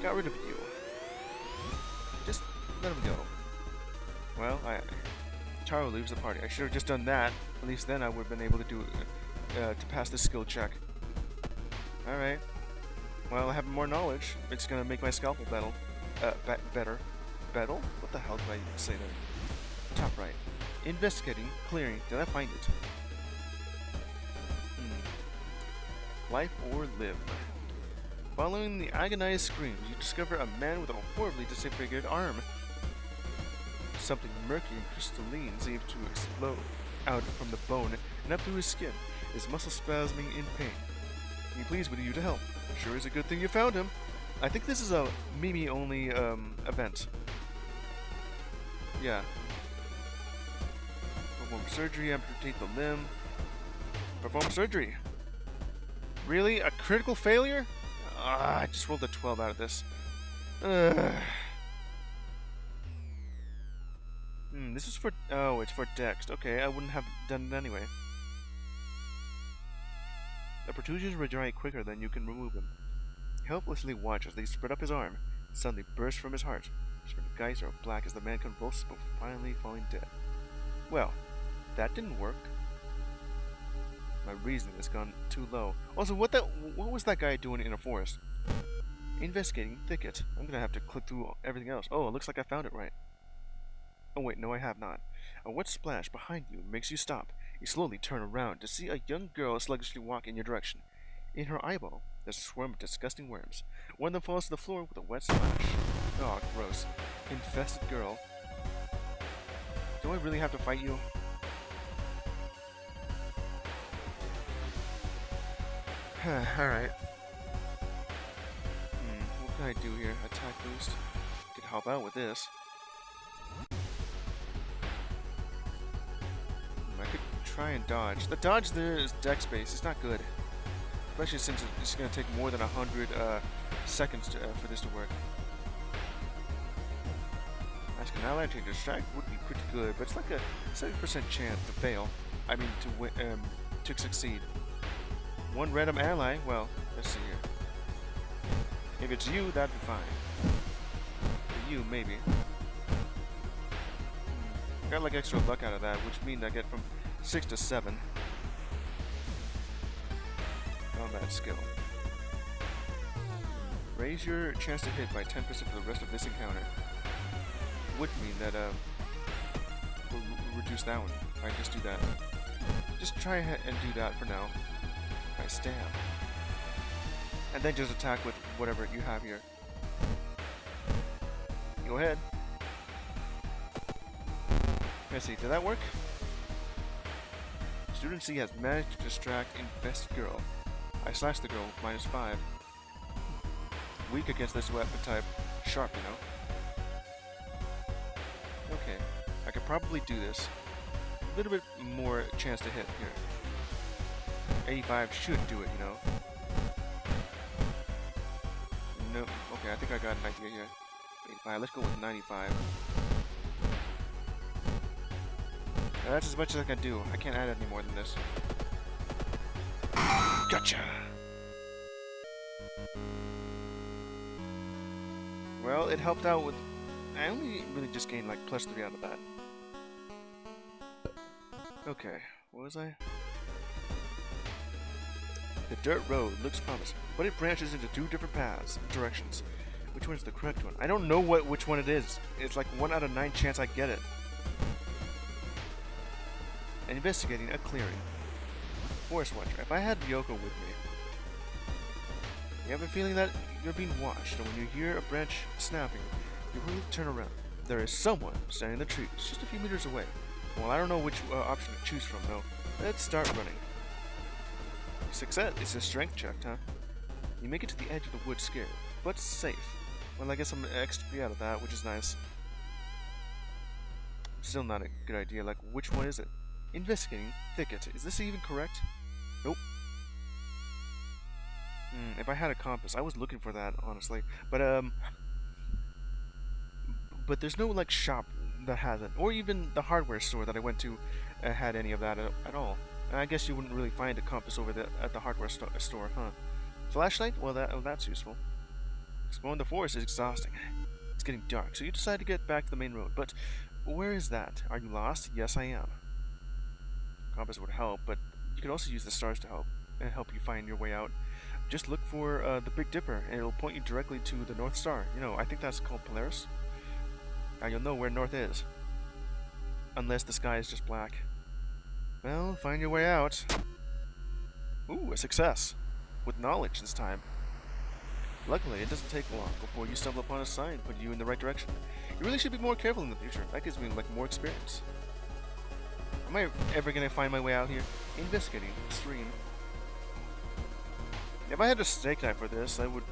got rid of you. Just let him go. Well, Taro leaves the party. I should have just done that. At least then I would have been able to do to pass the skill check. Alright. Well, I have more knowledge. It's gonna make my scalpel better. Battle? What the hell did I say there? Top right. Investigating, clearing. Did I find it? Life or limb. Following the agonized screams, you discover a man with a horribly disfigured arm. Something murky and crystalline seems to explode out from the bone and up through his skin, his muscles spasming in pain. He pleads with you to help. Sure is a good thing you found him. I think this is a Mimi-only event. Yeah. Perform surgery, amputate the limb. Perform surgery. Really? A critical failure? I just rolled a 12 out of this. This is for... Oh, it's for Dex. Okay, I wouldn't have done it anyway. The protrusions regenerate quicker than you can remove them. You helplessly watch as they spread up his arm, suddenly burst from his heart. The geyser of black as the man convulses before finally falling dead. Well, that didn't work. My reasoning has gone too low. Also, what was that guy doing in a forest? Investigating thicket. I'm gonna have to click through everything else. Oh, it looks like I found it right. Oh wait, no I have not. A wet splash behind you makes you stop. You slowly turn around to see a young girl sluggishly walk in your direction. In her eyeball, there's a swarm of disgusting worms. One of them falls to the floor with a wet splash. Oh, gross. Infested girl. Do I really have to fight you? Alright. What can I do here? Attack boost. Could help out with this. I could try and dodge. The dodge there is dex base. It's not good. Especially since it's going to take more than 100 seconds for this to work. Ask an ally to distract would be pretty good, but it's like a 70% chance to fail. I mean to win, to succeed. One random ally, well, let's see here. If it's you, that'd be fine. For you, maybe. Got like extra luck out of that, which means I get from 6 to 7. Combat skill. Raise your chance to hit by 10% for the rest of this encounter. Would mean that we'll reduce that one. I just do that. Just try and do that for now. I stab. And then just attack with whatever you have here. Go ahead. Let's see, did that work? Student C has managed to distract infested girl. I slash the girl with -5. Weak against this weapon type. Sharp, you know. Okay, I could probably do this. A little bit more chance to hit here. 85 should do it, you know. No, okay, I think I got an idea here. 85, let's go with 95. Now that's as much as I can do. I can't add any more than this. Gotcha! Well, it helped out with... I only really just gained like +3 out of that. Okay, What was I? The dirt road looks promising, but it branches into two different paths, directions. Which one is the correct one? I don't know which one it is. It's like 1 out of 9 chance I get it. Investigating a clearing. Forest Watcher. If I had Yoko with me, you have a feeling that you're being watched, and when you hear a branch snapping, you really turn around. There is someone standing in the trees, just a few meters away. Well, I don't know which option to choose from, though. Let's start running. Success! It's a strength check, huh? You make it to the edge of the woods scared, but safe. Well, I guess I'm XP out of that, which is nice. Still not a good idea. Like, which one is it? Investigating thicket. Is this even correct? Nope. If I had a compass, I was looking for that, honestly. But there's no, like, shop that has it. Or even the hardware store that I went to had any of that at all. And I guess you wouldn't really find a compass over at the hardware store, huh? Flashlight? Well, that's useful. Exploring the forest is exhausting. It's getting dark, so you decide to get back to the main road. But where is that? Are you lost? Yes, I am. Compass would help, but you could also use the stars to help you find your way out. Just look for the Big Dipper, and it'll point you directly to the North Star. You know, I think that's called Polaris. Now you'll know where North is. Unless the sky is just black. Well, find your way out. Ooh, a success. With knowledge this time. Luckily, it doesn't take long before you stumble upon a sign putting you in the right direction. You really should be more careful in the future. That gives me, like, more experience. Am I ever gonna find my way out here? Investigating. Stream. If I had a snake knife for this, I would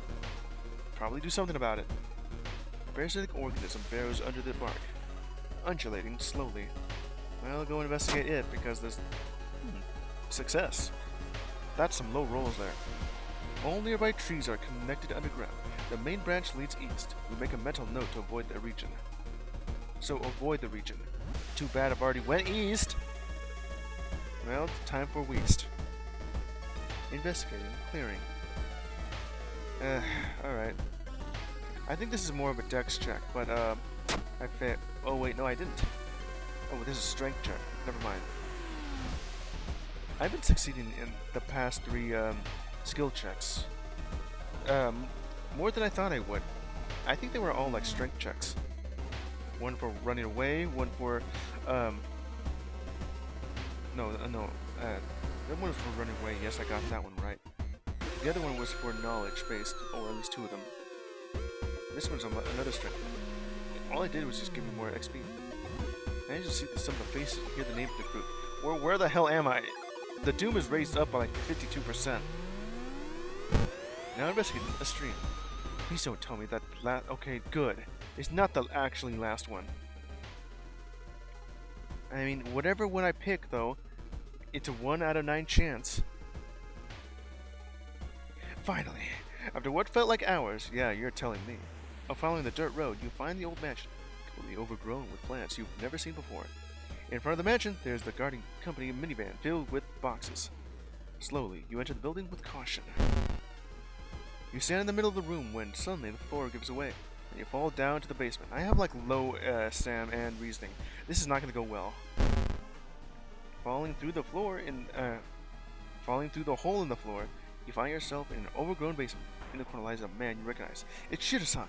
probably do something about it. A parasitic organism burrows under the bark, undulating slowly. Well, go investigate it, because there's... success. That's some low rolls there. All nearby trees are connected underground. The main branch leads east. You make a mental note to avoid the region. So avoid the region. Too bad I've already went east! Well, time for west. Investigating, clearing. Alright. I think this is more of a dex check, but I failed. Oh wait, no I didn't. Oh, this is a strength check. Never mind. I've been succeeding in the past 3 skill checks. More than I thought I would. I think they were all like strength checks. One for running away, one for no, that one was for running away. Yes, I got that one right. The other one was for knowledge based, or at least 2 of them. This one's another strength. All I did was just give me more XP. I managed to see some of the faces and hear the name of the group. Where the hell am I? The doom is raised up by like 52%. Now investigating a stream. Please don't tell me that okay, good. It's not the actually last one. I mean, whatever one I pick, though, it's a 1 out of 9 chance. Finally, after what felt like hours, yeah, you're telling me, of following the dirt road, you find the old mansion, completely overgrown with plants you've never seen before. In front of the mansion, there's the guarding company minivan filled with boxes. Slowly, you enter the building with caution. You stand in the middle of the room when suddenly the floor gives away, and you fall down to the basement. I have like low stam and reasoning. This is not going to go well. Falling through the hole in the floor, you find yourself in an overgrown basement. In the corner lies a man you recognize. It's Shida-san,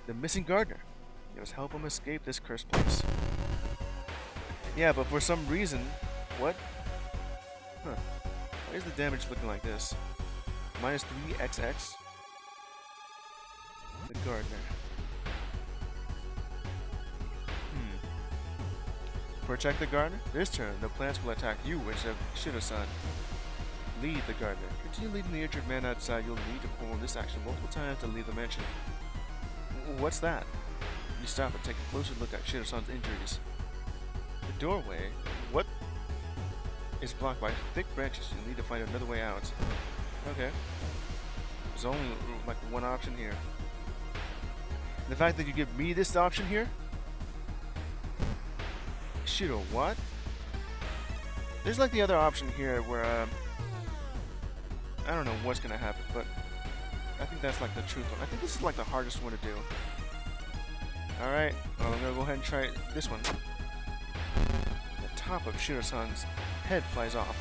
the missing gardener. You must help him escape this cursed place. Yeah, but for some reason, what? Huh? Why is the damage looking like this? Minus 3xx. The gardener. Protect the gardener? This turn, the plants will attack you instead of Shida-san. Lead the gardener. Continue leading the injured man outside. You'll need to perform this action multiple times to leave the mansion. What's that? You stop and take a closer look at Shida-san's injuries. The doorway, what? Is blocked by thick branches. You'll need to find another way out. Okay. There's only like one option here. The fact that you give me this option here? Shido, what? There's like the other option here where I don't know what's gonna happen, but I think that's like the truth one. I think this is like the hardest one to do. Alright, well, I'm gonna go ahead and try this one. The top of Shiro-san's head flies off,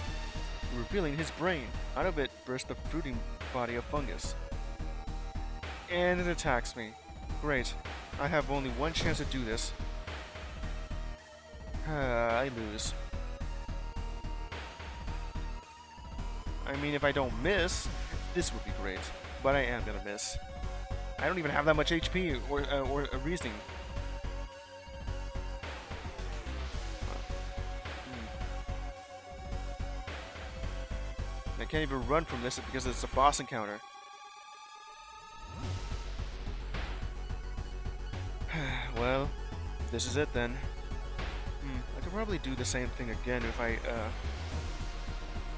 revealing his brain. Out of it bursts the fruiting body of fungus. And it attacks me. Great. I have only one chance to do this. I lose. I mean, if I don't miss, this would be great. But I am gonna miss. I don't even have that much HP or reasoning. I can't even run from this because it's a boss encounter. Well, this is it then. I could probably do the same thing again if I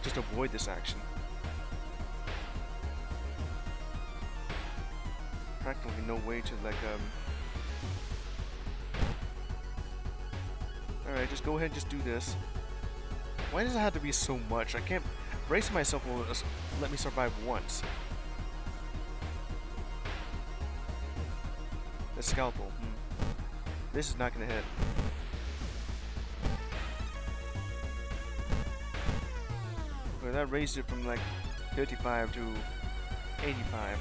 just avoid this action. Practically no way to like Alright, just go ahead and just do this. Why does it have to be so much? I can't brace myself will let me survive once. The scalpel. This is not gonna hit. Well, that raised it from like 55 to 85.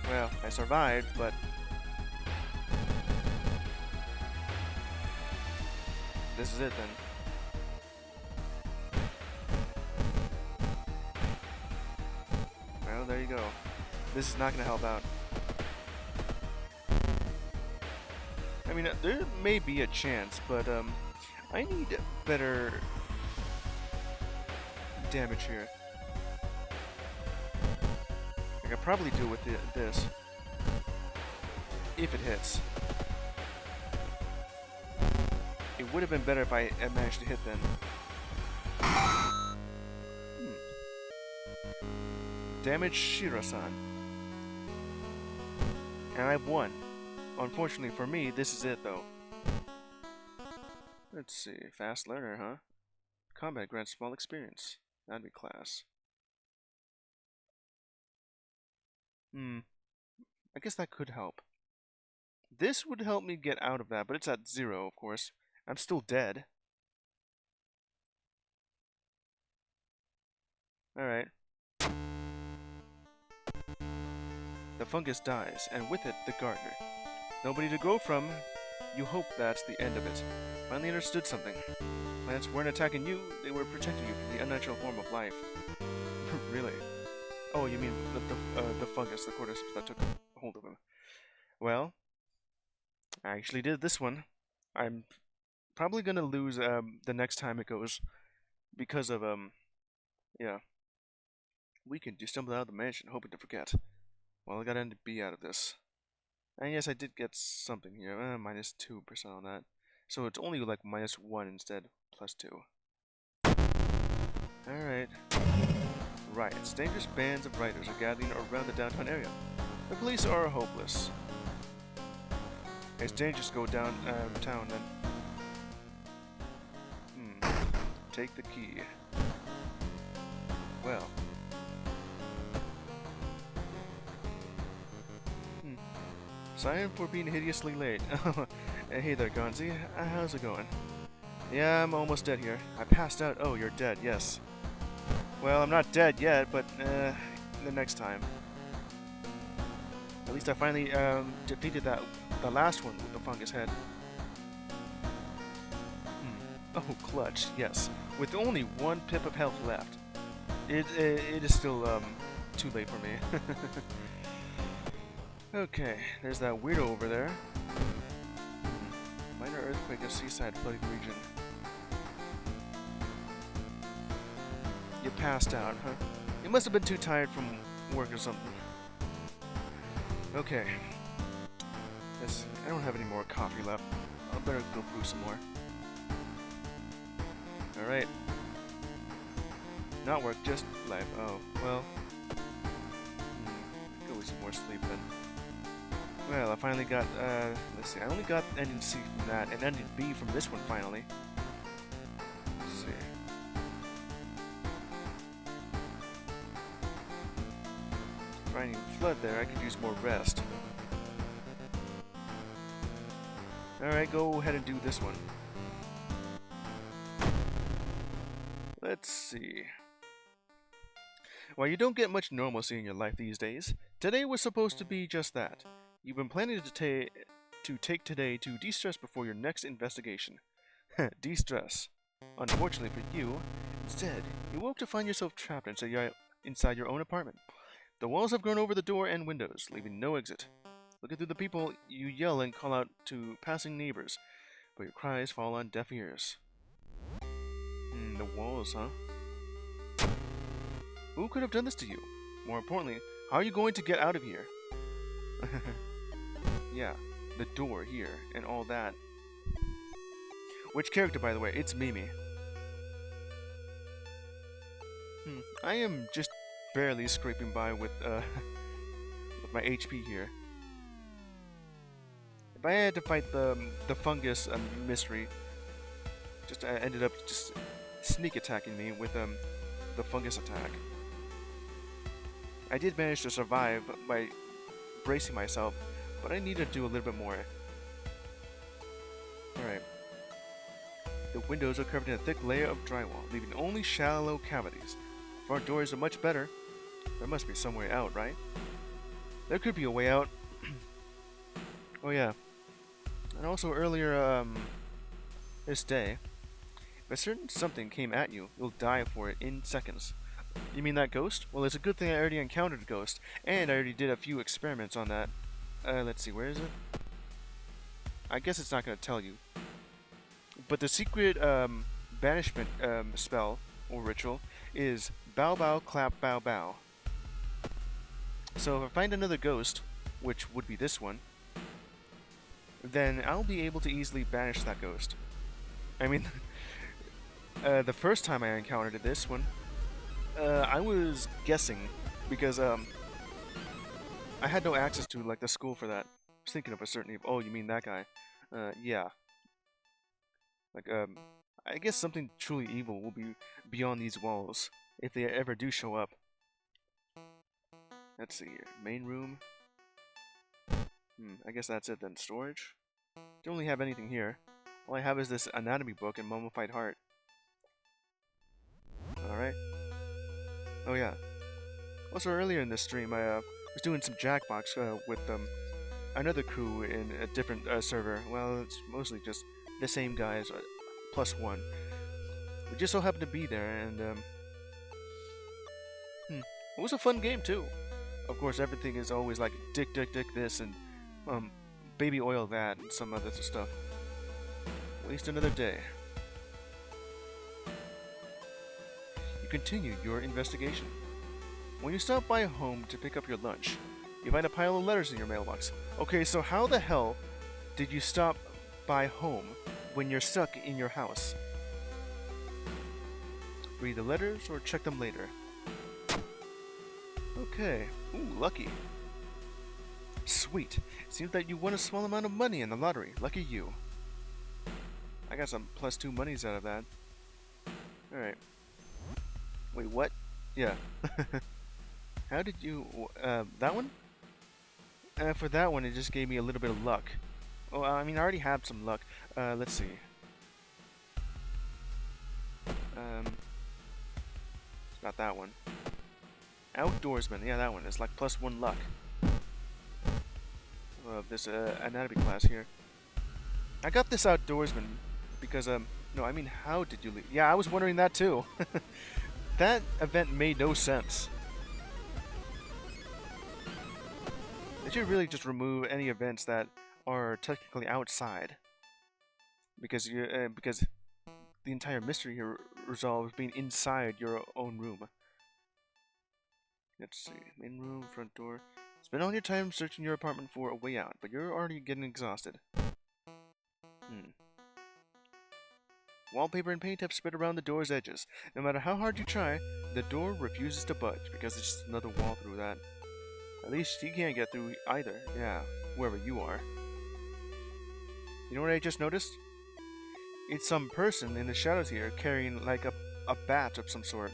Well, I survived, but this is it then. Well, there you go. This is not gonna help out. I mean, there may be a chance, but I need better damage here. I could probably do it with this if it hits. It would have been better if I had managed to hit then. Damage Shiro-san. And I've won. Unfortunately for me, this is it though. Let's see, fast learner, huh? Combat grants small experience. That'd be class. I guess that could help. This would help me get out of that, but it's at 0, of course. I'm still dead. Alright. The fungus dies, and with it, the gardener. Nobody to go from. You hope that's the end of it. Finally understood something. Plants weren't attacking you, they were protecting you from the unnatural form of life. Really? Oh, you mean the fungus, the cordyceps that took hold of him. Well, I actually did this one. I'm probably gonna lose the next time it goes because of yeah. Weakened, you stumbled out of the mansion, hoping to forget. Well, I got an B out of this. And yes, I did get something here, minus 2% on that. So it's only like minus 1 instead, plus 2. Alright. Riots. Dangerous bands of rioters are gathering around the downtown area. The police are hopeless. It's dangerous to go down town then. Take the key. Well. Sorry for being hideously late. Hey there, Gonzi. How's it going? Yeah, I'm almost dead here. I passed out. Oh, you're dead, yes. Well, I'm not dead yet, but the next time. At least I finally defeated the last one with the fungus head. Oh, clutch, yes. With only 1 pip of health left. It is still too late for me. Okay, there's that weirdo over there. Minor earthquake of seaside flooded region. You passed out, huh? You must have been too tired from work or something. Okay. I don't have any more coffee left. I better go brew some more. Alright. Not work, just life. Oh, well. Go with some more sleep then. Well, I finally got, let's see, I only got ending C from that, and ending B from this one finally. Let's see. Finding flood there, I could use more rest. Alright, go ahead and do this one. Let's see. While you don't get much normalcy in your life these days, today was supposed to be just that. You've been planning to take today to de-stress before your next investigation. De-stress. Unfortunately for you, instead, you woke to find yourself trapped inside your own apartment. The walls have grown over the door and windows, leaving no exit. Looking through the people, you yell and call out to passing neighbors, but your cries fall on deaf ears. The walls, huh? Who could have done this to you? More importantly, how are you going to get out of here? Yeah, the door here, and all that. Which character, by the way? It's Mimi. I am just barely scraping by with, with my HP here. If I had to fight the fungus mystery, just ended up just sneak attacking me with the fungus attack. I did manage to survive by bracing myself, but I need to do a little bit more. Alright. The windows are covered in a thick layer of drywall, leaving only shallow cavities. Front doors are much better. There must be some way out, right? There could be a way out. Oh yeah. And also earlier this day, if a certain something came at you, you'll die for it in seconds. You mean that ghost? Well, it's a good thing I already encountered a ghost, and I already did a few experiments on that. Let's see, where is it? I guess it's not going to tell you. But the secret banishment spell, or ritual, is bow bow clap bow bow. So if I find another ghost, which would be this one, then I'll be able to easily banish that ghost. I mean, the first time I encountered this one, I was guessing because I had no access to like the school for that. I was thinking of a certain evil. Oh, you mean that guy? Yeah. Like I guess something truly evil will be beyond these walls if they ever do show up. Let's see here. Main room. I guess that's it then. Storage. Don't really have anything here. All I have is this anatomy book and mummified heart. Alright. Oh yeah. Also earlier in this stream, I was doing some Jackbox with another crew in a different server. Well, it's mostly just the same guys, plus one. We just so happened to be there, and it was a fun game too. Of course, everything is always like dick this and baby oil that and some other stuff. Waste another day. You continue your investigation. When you stop by home to pick up your lunch, you find a pile of letters in your mailbox. Okay, so how the hell did you stop by home when you're stuck in your house? Read the letters or check them later. Okay. Ooh, lucky. Sweet. Seems that you won a small amount of money in the lottery. Lucky you. I got some +2 monies out of that. Alright. Wait, what? Yeah. How did you... that one? For that one, it just gave me a little bit of luck. Oh, I mean, I already had some luck. Let's see. Not that one. Outdoorsman. Yeah, that one. It's like +1 luck. This anatomy class here. I got this outdoorsman because, no, I mean, how did you leave? Yeah, I was wondering that too. That event made no sense. They should really just remove any events that are technically outside. Because because the entire mystery here resolves being inside your own room. Let's see. Main room, front door. Spend all your time searching your apartment for a way out, but you're already getting exhausted. Wallpaper and paint have spread around the door's edges. No matter how hard you try, the door refuses to budge because there's just another wall through that. At least you can't get through either. Yeah, wherever you are. You know what I just noticed? It's some person in the shadows here carrying like a bat of some sort.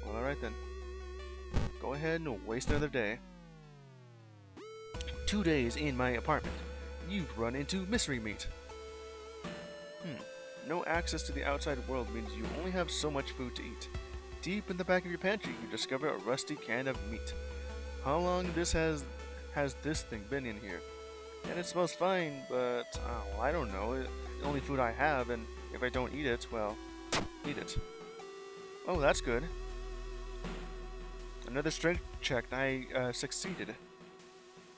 Well, alright then. Go ahead and waste another day. 2 days in my apartment. You've run into mystery meat. No access to the outside world means you only have so much food to eat. Deep in the back of your pantry, you discover a rusty can of meat. How long has this thing been in here? And it smells fine, but I don't know. It's the only food I have, and if I don't eat it, well, eat it. Oh, that's good. Another strength check. I succeeded.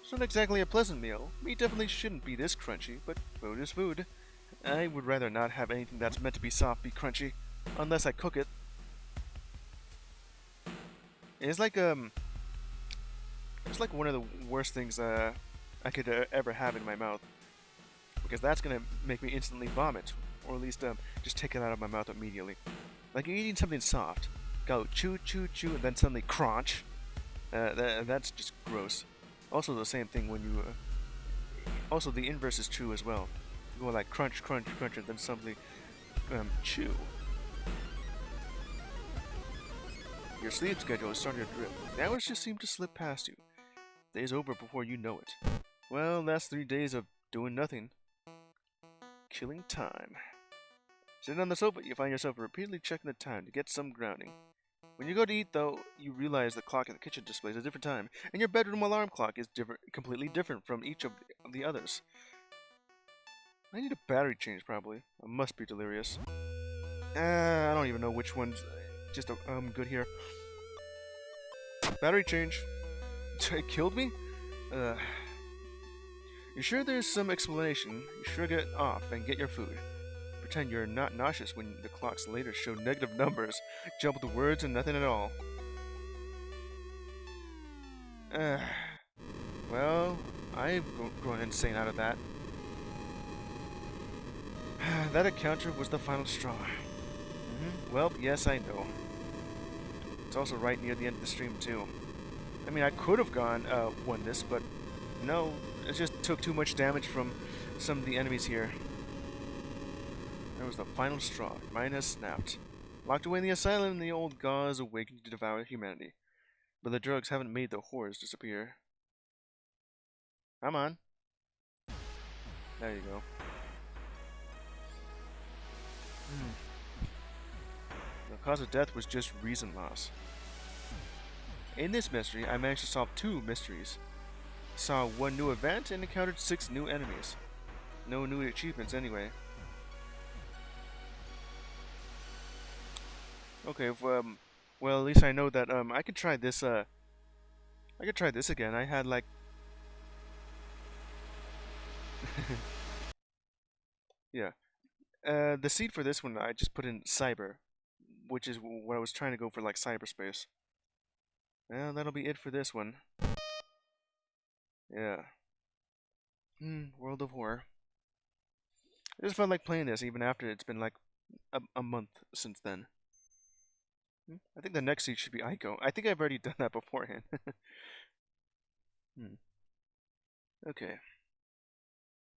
It's not exactly a pleasant meal. Meat definitely shouldn't be this crunchy, but food is food. I would rather not have anything that's meant to be soft be crunchy, unless I cook it. It's like one of the worst things I could ever have in my mouth, because that's gonna make me instantly vomit, or at least just take it out of my mouth immediately. Like you're eating something soft, go chew, chew, chew, and then suddenly crunch. That's just gross. Also, the same thing when you. Also, the inverse is true as well. You go like crunch, crunch, crunch, and then suddenly chew. Your sleep schedule is starting to drift. The hours just seem to slip past you. Day's over before you know it. Well, that's 3 days of doing nothing. Killing time. Sitting on the sofa, you find yourself repeatedly checking the time to get some grounding. When you go to eat, though, you realize the clock in the kitchen displays a different time, and your bedroom alarm clock is completely different from each of the others. I need a battery change, probably. I must be delirious. I don't even know which one's just good here. Battery change. It killed me? You sure there's some explanation? You sure get off and get your food. Pretend you're not nauseous when the clocks later show negative numbers, jumbled words, and nothing at all. Well, I've grown insane out of that. That encounter was the final straw. Well, yes, I know. It's also right near the end of the stream, too. I mean, I could have won this, but no, it just took too much damage from some of the enemies here. That was the final straw. Mine has snapped. Locked away in the asylum, the old gauze awakened to devour humanity. But the drugs haven't made the horrors disappear. Come on. There you go. The cause of death was just reason loss. In this mystery, I managed to solve 2 mysteries. Saw 1 new event and encountered 6 new enemies. No new achievements anyway. Okay, well, at least I know that I could try this again. I had like yeah. The seed for this one I just put in cyber, which is what I was trying to go for, like cyberspace. Well, that'll be it for this one. Yeah. World of Horror. I just felt like playing this even after it's been like a month since then. I think the next seed should be Ico. I think I've already done that beforehand. Okay.